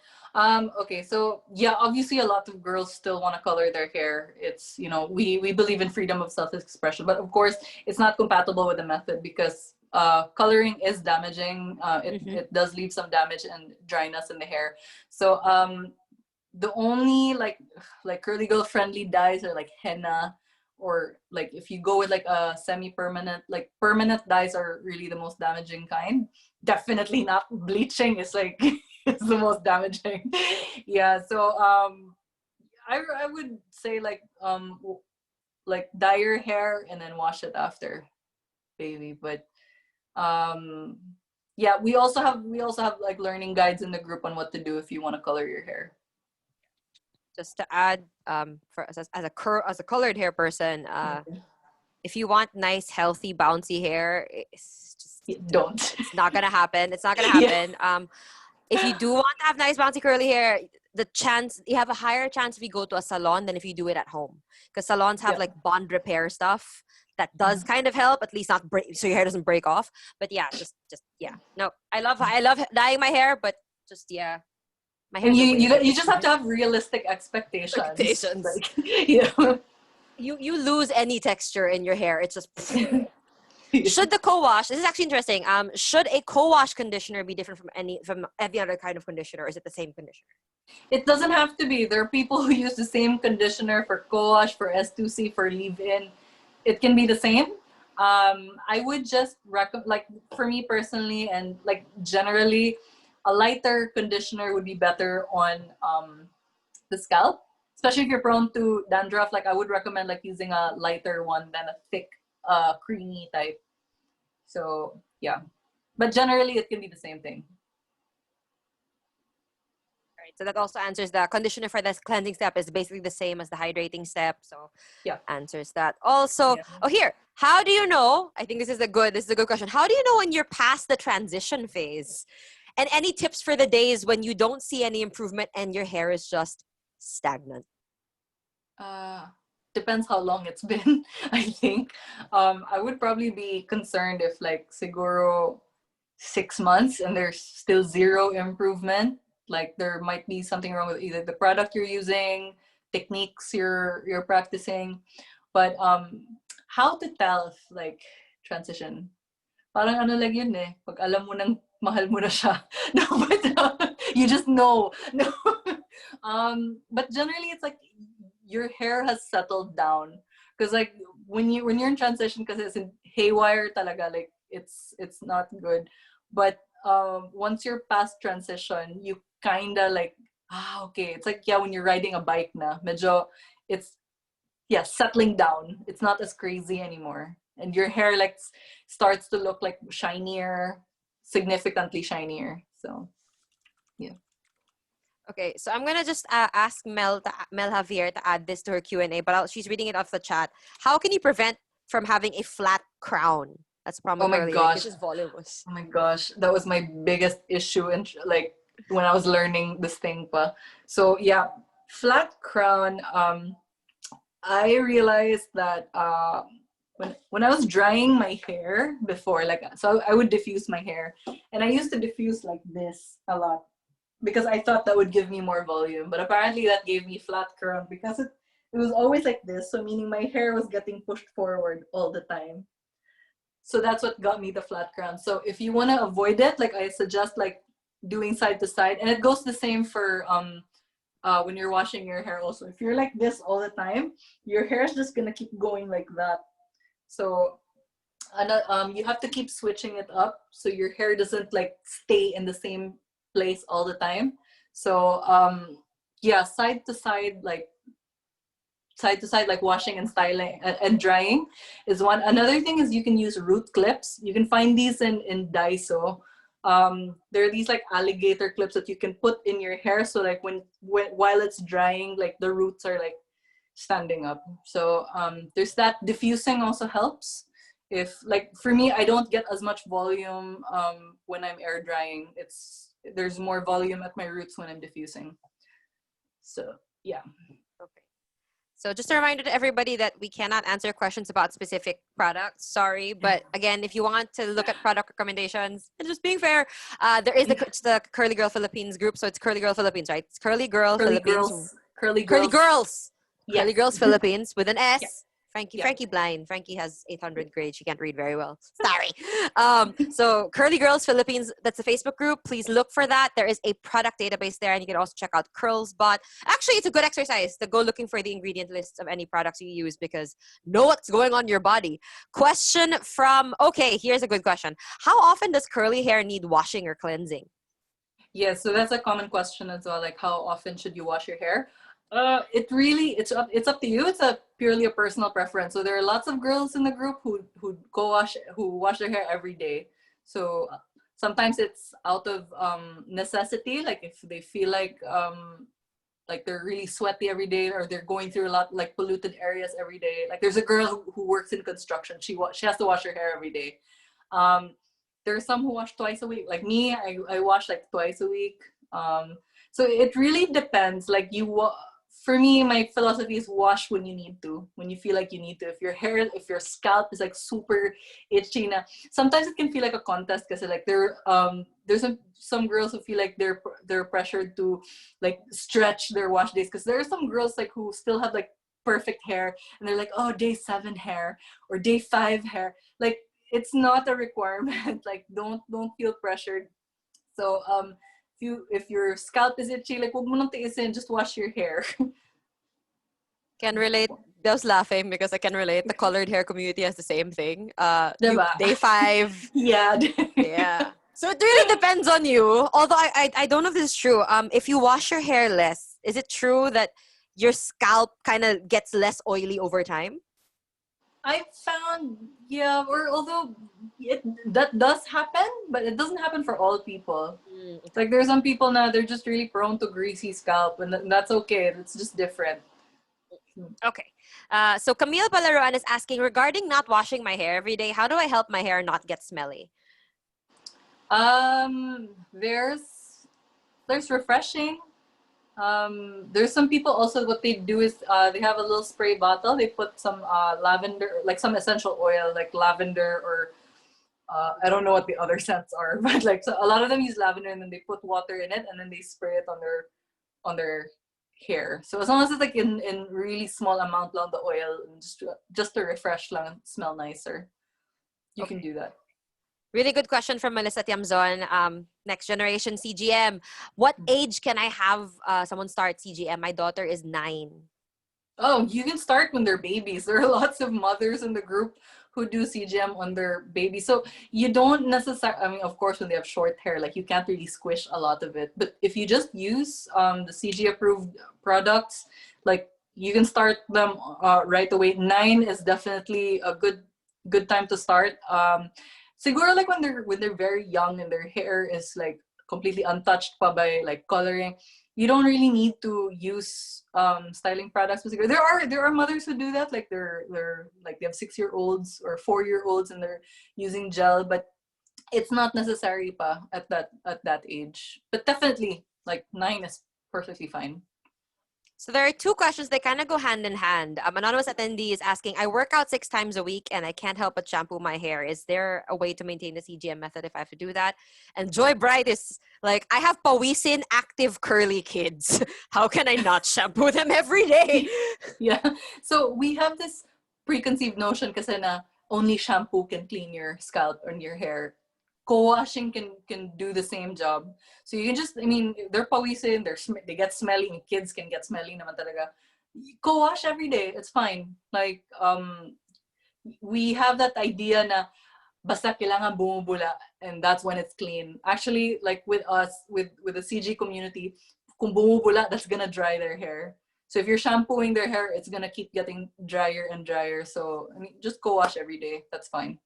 Okay, so yeah, obviously a lot of girls still want to color their hair. It's, we believe in freedom of self-expression, but of course it's not compatible with the method because coloring is damaging. It Mm-hmm. it does leave some damage and dryness in the hair. So the only like curly girl friendly dyes are like henna, or like if you go with like a semi-permanent, like permanent dyes are really the most damaging kind. Definitely not bleaching is like it's the most damaging. Yeah, so I would say like dye your hair and then wash it after, baby. But um yeah, we also have like learning guides in the group on what to do if you want to color your hair. Just to add, for as a colored hair person, if you want nice, healthy, bouncy hair, it's just don't. Don't. It's not gonna happen. It's not gonna Yeah. happen. If you do want to have nice, bouncy, curly hair, the chance you have a higher chance if you go to a salon than if you do it at home, because salons have Yeah. like bond repair stuff that does Mhm. kind of help, at least not break, so your hair doesn't break off. But yeah, just yeah. No, I love dyeing my hair, but just yeah, my And hair's you a you wave. you just have to have realistic expectations. Expectations. Like, you know. You lose any texture in your hair. It's just should the co-wash, this is actually interesting. Should a co-wash conditioner be different from every other kind of conditioner, or is it the same conditioner? It doesn't have to be. There are people who use the same conditioner for co-wash, for S2C, for leave-in. It can be the same. I would just recommend, like for me personally, and like generally, a lighter conditioner would be better on the scalp, especially if you're prone to dandruff. Like I would recommend like using a lighter one than a thick, creamy type. So yeah, but generally it can be the same thing. Right. So that also answers the conditioner for this cleansing step is basically the same as the hydrating step. So Yeah. answers that. Also, Yeah. oh here, how do you know? I think this is a good question. How do you know when you're past the transition phase? And any tips for the days when you don't see any improvement and your hair is just stagnant? Uh, Depends how long it's been. I think. I would probably be concerned if like siguro 6 months and there's still zero improvement. Like there might be something wrong with either the product you're using, techniques you're practicing. But how to tell if like transition? Parang ano lang yun eh. Pag alam mo nang mahal mo na siya. No, but you just know. No. But generally it's like your hair has settled down. Because like when you're in transition, because it's in haywire talaga, like it's not good. But once you're past transition, you kinda like okay. It's like yeah, when you're riding a bike na, medyo it's yeah, settling down. It's not as crazy anymore. And your hair like starts to look like shinier, significantly shinier. So yeah. Okay, so I'm gonna just ask Mel Javier to add this to her Q&A, but she's reading it off the chat. How can you prevent from having a flat crown? That's Oh probably my curly. Like, this gosh. is voluminous. Oh my gosh. That was my biggest issue in like when I was learning this thing pa. So yeah, flat crown, I realized that when I was drying my hair before, like so I would diffuse my hair, and I used to diffuse like this a lot because I thought that would give me more volume, but apparently that gave me flat crown because it was always like this, so meaning my hair was getting pushed forward all the time. So that's what got me the flat crown. So if you want to avoid it, like I suggest like doing side to side, and it goes the same for when you're washing your hair also. If you're like this all the time, your hair is just gonna keep going like that. So you have to keep switching it up so your hair doesn't like stay in the same place all the time. So yeah, side to side like washing and styling and drying is one. Another thing is you can use root clips. You can find these in Daiso. There are these like alligator clips that you can put in your hair, so like when while it's drying, like the roots are like standing up. So there's that. Diffusing also helps. If like for me, I don't get as much volume when I'm air drying. There's more volume at my roots when I'm diffusing. So yeah. Okay. So just a reminder to everybody that we cannot answer questions about specific products. Sorry, but again, if you want to look at product recommendations, and just being fair, there is the Curly Girl Philippines group. So it's Curly Girl Philippines, right? It's Curly Girl Philippines. Curly Curly girls. Girls. Yeah. Curly Girls Philippines with an S. Yeah. Frankie, Yeah. Frankie blind. Frankie has 800 grade. She can't read very well. Sorry. So Curly Girls Philippines, that's a Facebook group. Please look for that. There is a product database there, and you can also check out Curls Bot. Actually, it's a good exercise to go looking for the ingredient lists of any products you use, because know what's going on in your body. Question from, okay, here's a good question. How often does curly hair need washing or cleansing? Yeah, so that's a common question as well. Like, how often should you wash your hair? It's up to you. It's a purely a personal preference. So there are lots of girls in the group who wash their hair every day. So sometimes it's out of necessity, like if they feel like they're really sweaty every day, or they're going through a lot like polluted areas every day. Like there's a girl who works in construction. She has to wash her hair every day. There are some who wash twice a week. Like me, I wash like twice a week. So it really depends. Like for me, my philosophy is wash when you need to, when you feel like you need to. If your scalp is like super itchy, na, sometimes it can feel like a contest because like there's some girls who feel like they're pressured to like stretch their wash days, because there are some girls like who still have like perfect hair and they're like, oh, day 7 hair or day 5 hair. Like it's not a requirement. Like don't feel pressured. So if your scalp is itchy, like wag mo nang tiisin, just wash your hair. Can relate. I was laughing because I can relate. The colored hair community has the same thing. Diba? Day 5. Yeah. Yeah. So it really depends on you. Although I don't know if this is true. If you wash your hair less, is it true that your scalp kind of gets less oily over time? I found, yeah, or although that does happen, but it doesn't happen for all people. Like there's some people now, they're just really prone to greasy scalp, and that's okay. It's just different. Okay. So Camille Balaruan is asking, regarding not washing my hair every day, how do I help my hair not get smelly? There's refreshing. There's some people also, what they do is they have a little spray bottle. They put some lavender, like some essential oil, like lavender, or I don't know what the other scents are, but like so a lot of them use lavender, and then they put water in it, and then they spray it on their hair. So as long as it's like in really small amount lang the oil, and just to refresh lang, smell nicer, you can do that. Really good question from Melissa Tiamzon. Next generation CGM. What age can I have someone start CGM? My daughter is 9. Oh, you can start when they're babies. There are lots of mothers in the group who do CGM on their baby. So you don't necessarily, I mean, of course, when they have short hair, like you can't really squish a lot of it. But if you just use the CG approved products, like you can start them right away. 9 is definitely a good time to start. Siguro like when they're very young and their hair is like completely untouched pa by like coloring, you don't really need to use styling products. There are mothers who do that, like they're like they have 6-year-olds or 4-year-olds and they're using gel, but it's not necessary pa at that age. But definitely like 9 is perfectly fine. So there are 2 questions. They kind of go hand in hand. Anonymous attendee is asking, I work out 6 times a week and I can't help but shampoo my hair. Is there a way to maintain the CGM method if I have to do that? And Joy Bright is like, I have pawisin active curly kids. How can I not shampoo them every day? Yeah. So we have this preconceived notion kasi na only shampoo can clean your scalp and your hair. Co-washing can do the same job. So you can just, I mean, they're pawisin, they get smelly, and kids can get smelly naman talaga. Co-wash every day, it's fine. Like, we have that idea na basta kailangan bumubula and that's when it's clean. Actually, like with us, with the CG community, kung bumubula, that's gonna dry their hair. So if you're shampooing their hair, it's gonna keep getting drier and drier. So I mean, just co-wash every day. That's fine.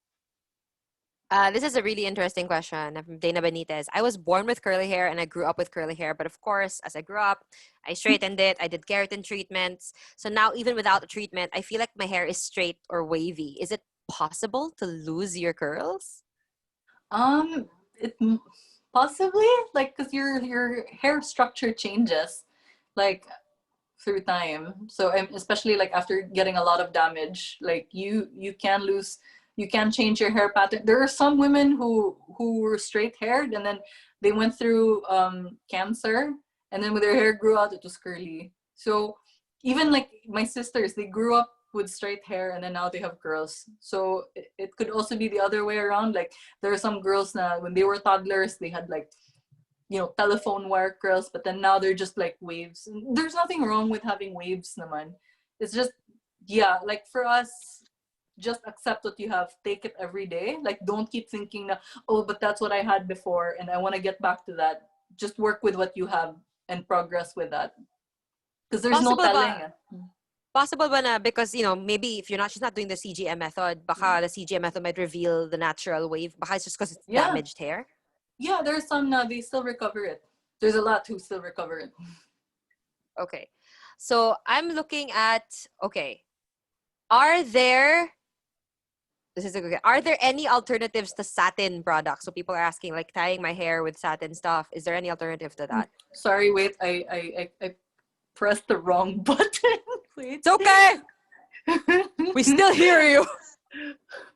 This is a really interesting question. I'm from Dana Benitez. I was born with curly hair and I grew up with curly hair, but of course, as I grew up, I straightened it. I did keratin treatments. So now, even without the treatment, I feel like my hair is straight or wavy. Is it possible to lose your curls? It possibly, like, because your hair structure changes, like, through time. So especially like after getting a lot of damage, like you can lose, you can change your hair pattern. There are some women who were straight haired and then they went through cancer, and then when their hair grew out, it was curly. So even like my sisters, they grew up with straight hair and then now they have curls. So it could also be the other way around. Like there are some girls now when they were toddlers, they had like, you know, telephone wire curls, but then now they're just like waves. There's nothing wrong with having waves naman. It's just, yeah, like for us, just accept what you have, take it every day. Like don't keep thinking na, oh, but that's what I had before and I want to get back to that. Just work with what you have and progress with that. Because there's no Possible telling. ba? Possible ba na because, you know, maybe if she's not doing the CGM method, baka the CGM method might reveal the natural wave. Baka it's just because it's Yeah. damaged hair. Yeah, there's some now, they still recover it. There's a lot who still recover it. Okay. So I'm looking at, okay, are there, this is a good, are there any alternatives to satin products? So people are asking, like tying my hair with satin stuff. Is there any alternative to that? Sorry, wait, I pressed the wrong button. Wait. It's okay. We still hear you.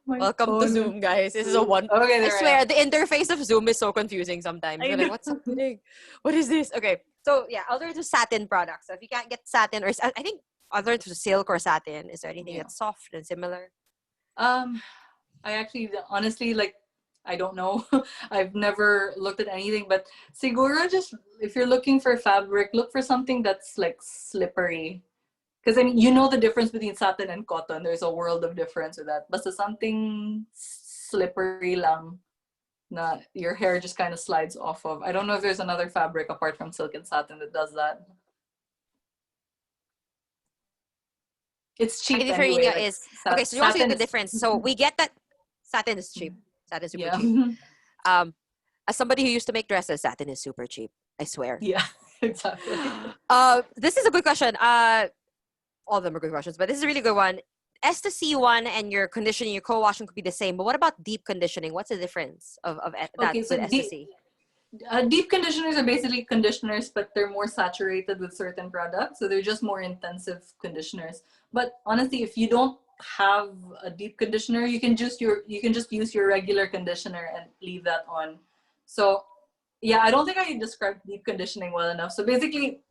My Welcome to phone. Zoom, guys. This is a one. Okay, I there swear, the interface of Zoom is so confusing sometimes. I You're like, know. what's happening? What is this? Okay. So, yeah, alternative to satin products. So, if you can't get satin, or I think alternative to silk or satin, is there anything Yeah. that's soft and similar? I actually, honestly, like, I don't know. I've never looked at anything, but siguro just if you're looking for fabric, look for something that's like slippery. Because I mean, you know the difference between satin and cotton. There's a world of difference with that. Basta something slippery lang na your hair just kind of slides off of. I don't know if there's another fabric apart from silk and satin that does that. It's cheap Ivy anyway. Farina Like is okay. So you want to see satin the is difference. So we get that satin is cheap. Satin is super yeah. cheap. As somebody who used to make dresses, satin is super cheap. I swear. Yeah, exactly. This is a good question. All of them are good questions, but this is a really good one. S to C one and your conditioning, your co-washing could be the same, but what about deep conditioning? What's the difference of that Okay, so with S to C? deep conditioners are basically conditioners, but they're more saturated with certain products. So they're just more intensive conditioners. But honestly, if you don't have a deep conditioner, you can just use your regular conditioner and leave that on. So yeah, I don't think I described deep conditioning well enough. So basically,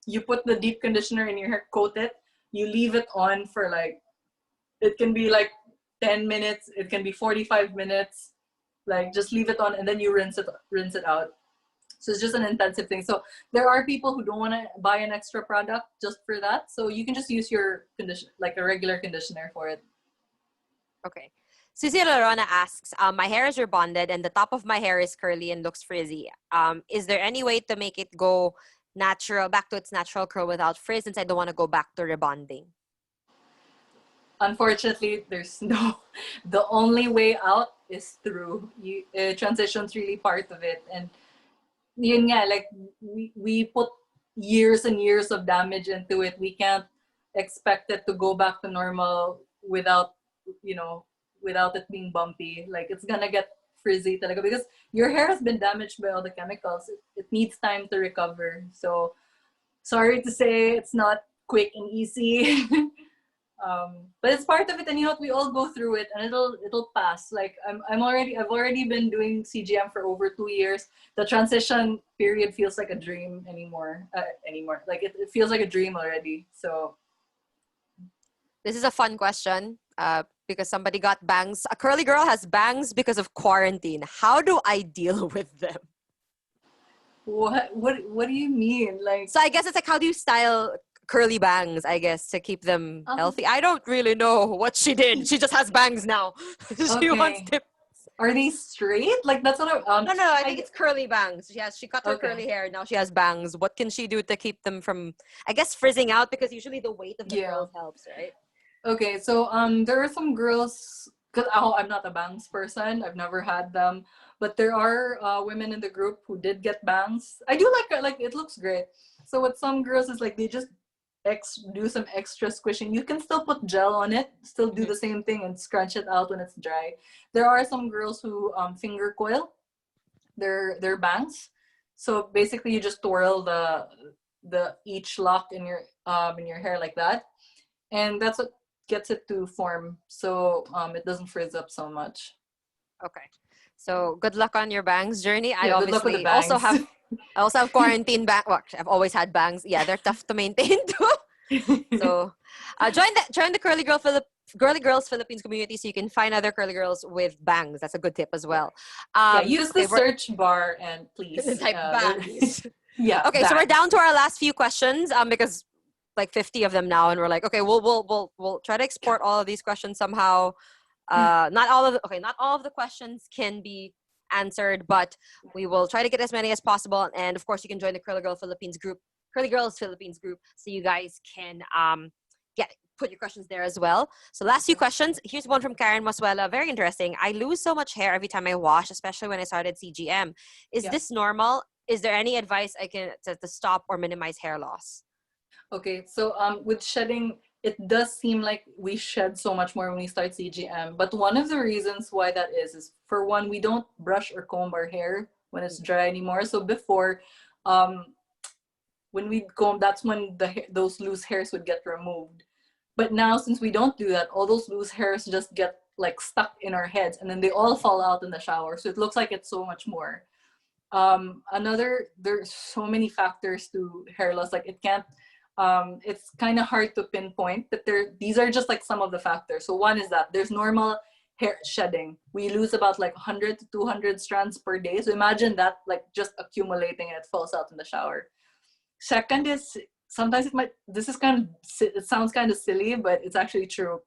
you put the deep conditioner in your hair, coat it, you leave it on for like, it can be like 10 minutes, it can be 45 minutes, like just leave it on and then you rinse it out. So it's just an intensive thing. So there are people who don't want to buy an extra product just for that. So you can just use your condition, like a regular conditioner for it. Okay. Susie Lorona asks, my hair is rebonded and the top of my hair is curly and looks frizzy. Is there any way to make it go natural, back to its natural curl without frizz, since I don't want to go back to rebonding? Unfortunately, there's no, the only way out is through. Transition's really part of it. And yun nga, like we put years and years of damage into it. We can't expect it to go back to normal without, without it being bumpy. Like it's gonna get frizzy talaga because your hair has been damaged by all the chemicals. It needs time to recover. So sorry to say it's not quick and easy. But it's part of it, and you know what, we all go through it and it'll pass. Like I've already been doing CGM for over 2 years. The transition period feels like a dream anymore. Like it feels like a dream already. So This is a fun question. because somebody got bangs. A curly girl has bangs because of quarantine. How do I deal with them? What do you mean? Like, So I guess it's like, how do you style curly bangs, I guess, to keep them healthy? I don't really know what she did. She just has bangs now. She wants okay. to. Are they straight? Like that's what No, I think I it's curly bangs. She cut her curly okay. hair. Now she has bangs. What can she do to keep them from, I guess, frizzing out? Because usually the weight of the Yeah. curls helps, right? Okay, so there are some girls because I'm not a bangs person. I've never had them, but there are women in the group who did get bangs. I do like it looks great. So with some girls, it's like they just do some extra squishing. You can still put gel on it, still do Mhm. the same thing and scrunch it out when it's dry. There are some girls who finger coil their bangs. So basically, you just twirl the each lock in your hair like that, and that's what gets it to form so it doesn't frizz up so much. Okay. So good luck on your bangs journey. Yeah, good luck with the bangs. I also have quarantine bang. Well, actually, I've always had bangs. Yeah, they're tough to maintain too. So, join the Girly Girls Philippines community so you can find other curly girls with bangs. That's a good tip as well. Yeah, use the Okay, we're search bar and please, type bangs. yeah, Okay, so we're bangs. down to our last few questions. Because like 50 of them now, and we're like, okay, we'll try to export all of these questions somehow. Not all of the questions can be answered, but we will try to get as many as possible. And of course, you can join the Curly Girls Philippines group, so you guys can get put your questions there as well. So last few questions. Here's one from Karen Masuela. Very interesting. I lose so much hair every time I wash, especially when I started CGM. Is Yeah. this normal? Is there any advice I can to stop or minimize hair loss? Okay, so with shedding, it does seem like we shed so much more when we start CGM. But one of the reasons why that is for one, we don't brush or comb our hair when it's dry anymore. So before, um, when we comb, that's when those loose hairs would get removed. But now, since we don't do that, all those loose hairs just get like stuck in our heads, and then they all fall out in the shower. So it looks like it's so much more. There's so many factors to hair loss. Like it can't. It's kind of hard to pinpoint, but these are just like some of the factors. So one is that there's normal hair shedding. We lose about like 100 to 200 strands per day. So imagine that like just accumulating and it falls out in the shower. Second is sometimes it sounds kind of silly, but it's actually true.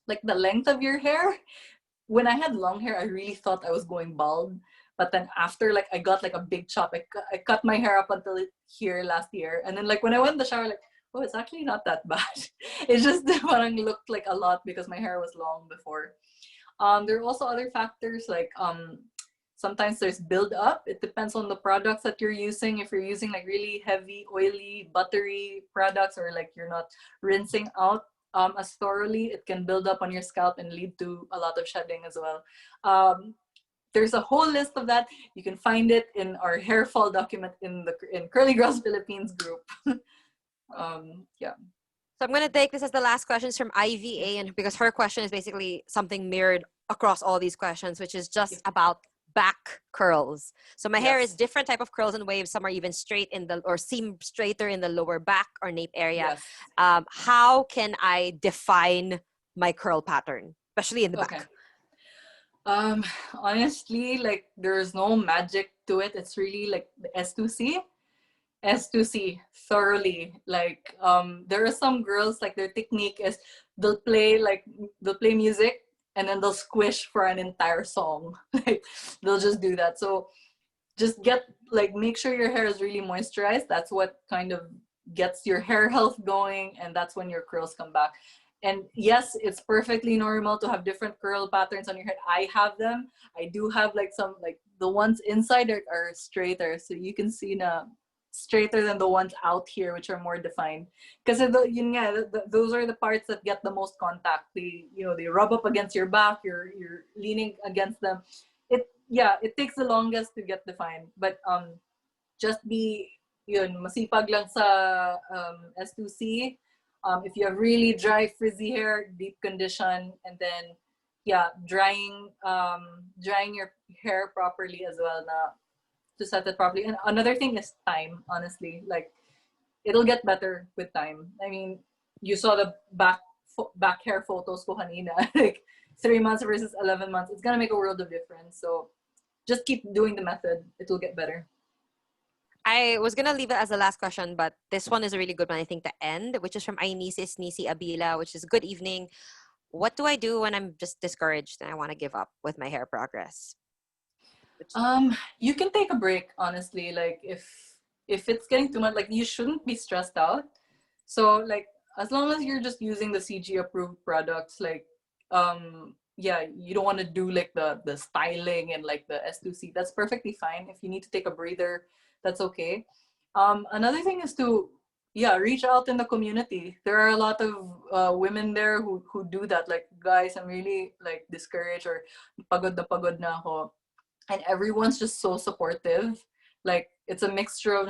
Like the length of your hair. When I had long hair, I really thought I was going bald. But then after, like, I got like a big chop. I cut my hair up until here last year. And then like when I went in the shower, like, oh, it's actually not that bad. It just parang looked like a lot because my hair was long before. There are also other factors like sometimes there's build up. It depends on the products that you're using. If you're using like really heavy, oily, buttery products, or like you're not rinsing out as thoroughly, it can build up on your scalp and lead to a lot of shedding as well. There's a whole list of that. You can find it in our hair fall document in Curly Girls Philippines group. Yeah. So I'm going to take this as the last questions from IVA, and because her question is basically something mirrored across all these questions, which is just about back curls. So my hair is Yes. different type of curls and waves. Some are even straight or seem straighter in the lower back or nape area. Yes. How can I define my curl pattern, especially in the Okay. back? Um, Honestly, like there's no magic to it. It's really like the S2C. S2C thoroughly. Like there are some girls like their technique is they'll play music and then they'll squish for an entire song. Like they'll just do that. So just make sure your hair is really moisturized. That's what kind of gets your hair health going, and that's when your curls come back. And yes, it's perfectly normal to have different curl patterns on your head. I have them. I do have like some like the ones inside are straighter, so you can see na straighter than the ones out here, which are more defined. Because those are the parts that get the most contact. They rub up against your back. You're leaning against them. It takes the longest to get defined, but just be masipag lang sa S2C. If you have really dry frizzy hair, deep condition, and then drying your hair properly as well na to set it properly. And another thing is time, honestly. Like it'll get better with time. I mean, you saw the back back hair photos ko kanina, like 3 months versus 11 months, it's gonna make a world of difference. So just keep doing the method. It will get better. I was gonna leave it as the last question, but this one is a really good one, I think, to end, which is from Ainisis Nisi Abila, which is good evening. What do I do when I'm just discouraged and I want to give up with my hair progress? You can take a break, honestly. Like if it's getting too much, like you shouldn't be stressed out. So like as long as you're just using the CG approved products, like yeah, you don't want to do like the styling and like the S2C. That's perfectly fine. If you need to take a breather, that's okay. Another thing is to yeah, reach out in the community. There are a lot of women there who do that. Like, guys, I'm really like discouraged or pagod na ako, and everyone's just so supportive. Like it's a mixture of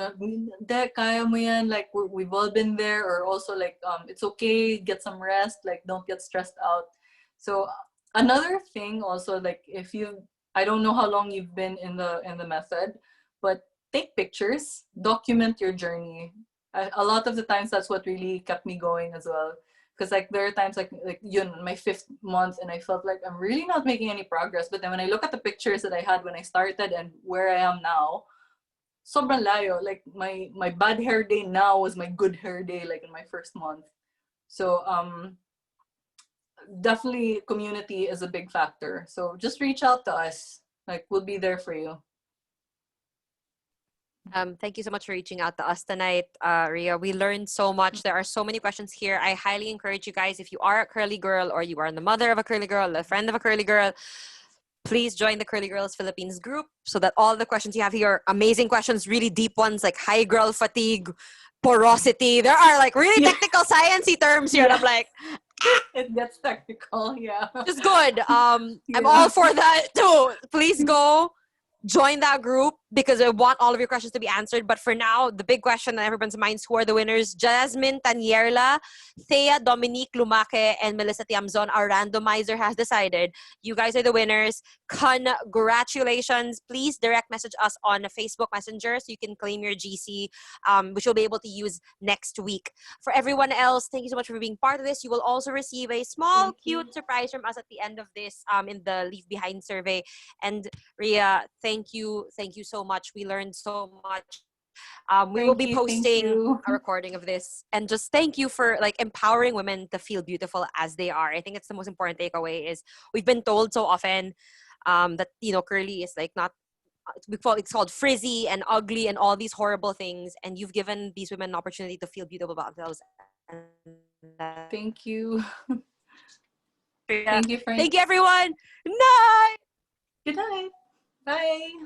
"Dek, kaya mo yan," like we've all been there, or also like it's okay, get some rest, like don't get stressed out. So another thing also, like if you, I don't know how long you've been in the method, but take pictures, document your journey. A lot of the times that's what really kept me going as well, because like there are times like yun, my 5th month, and I felt like I'm really not making any progress. But then when I look at the pictures that I had when I started and where I am now, sobrang layo. Like my bad hair day now was my good hair day, like in my 1st month. So definitely community is a big factor. So just reach out to us. Like we'll be there for you. Thank you so much for reaching out to us tonight, Ria. We learned so much. There are so many questions here. I highly encourage you guys, if you are a curly girl or you are the mother of a curly girl, a friend of a curly girl, please join the Curly Girls Philippines group so that all the questions you have here are amazing questions, really deep ones like high girl fatigue, porosity. There are like really Yeah. technical sciencey terms here. Yeah. And I'm like, It gets technical. Yeah. just good. I'm Yeah. all for that too. Please go join that group because I want all of your questions to be answered. But for now, the big question on everyone's minds: who are the winners? Jasmine Tanierla, Thea Dominique Lumake, and Melissa Tiamzon. Our randomizer has decided you guys are the winners. Congratulations! Please direct message us on Facebook Messenger so you can claim your GC, which you'll be able to use next week. For everyone else, thank you so much for being part of this. You will also receive a small, cute surprise from us at the end of this, in the Leave Behind survey. And Ria, thank you so much. We learned so much. We will be Thank posting you. a recording of this, and just thank you for like empowering women to feel beautiful as they are. I think it's the most important takeaway. Is we've been told so often that curly is like not. It's called frizzy and ugly and all these horrible things, and you've given these women an opportunity to feel beautiful about themselves. And that's Thank you. Ria. Thank you, Thank Frank. you, everyone. Night. Good night. Bye.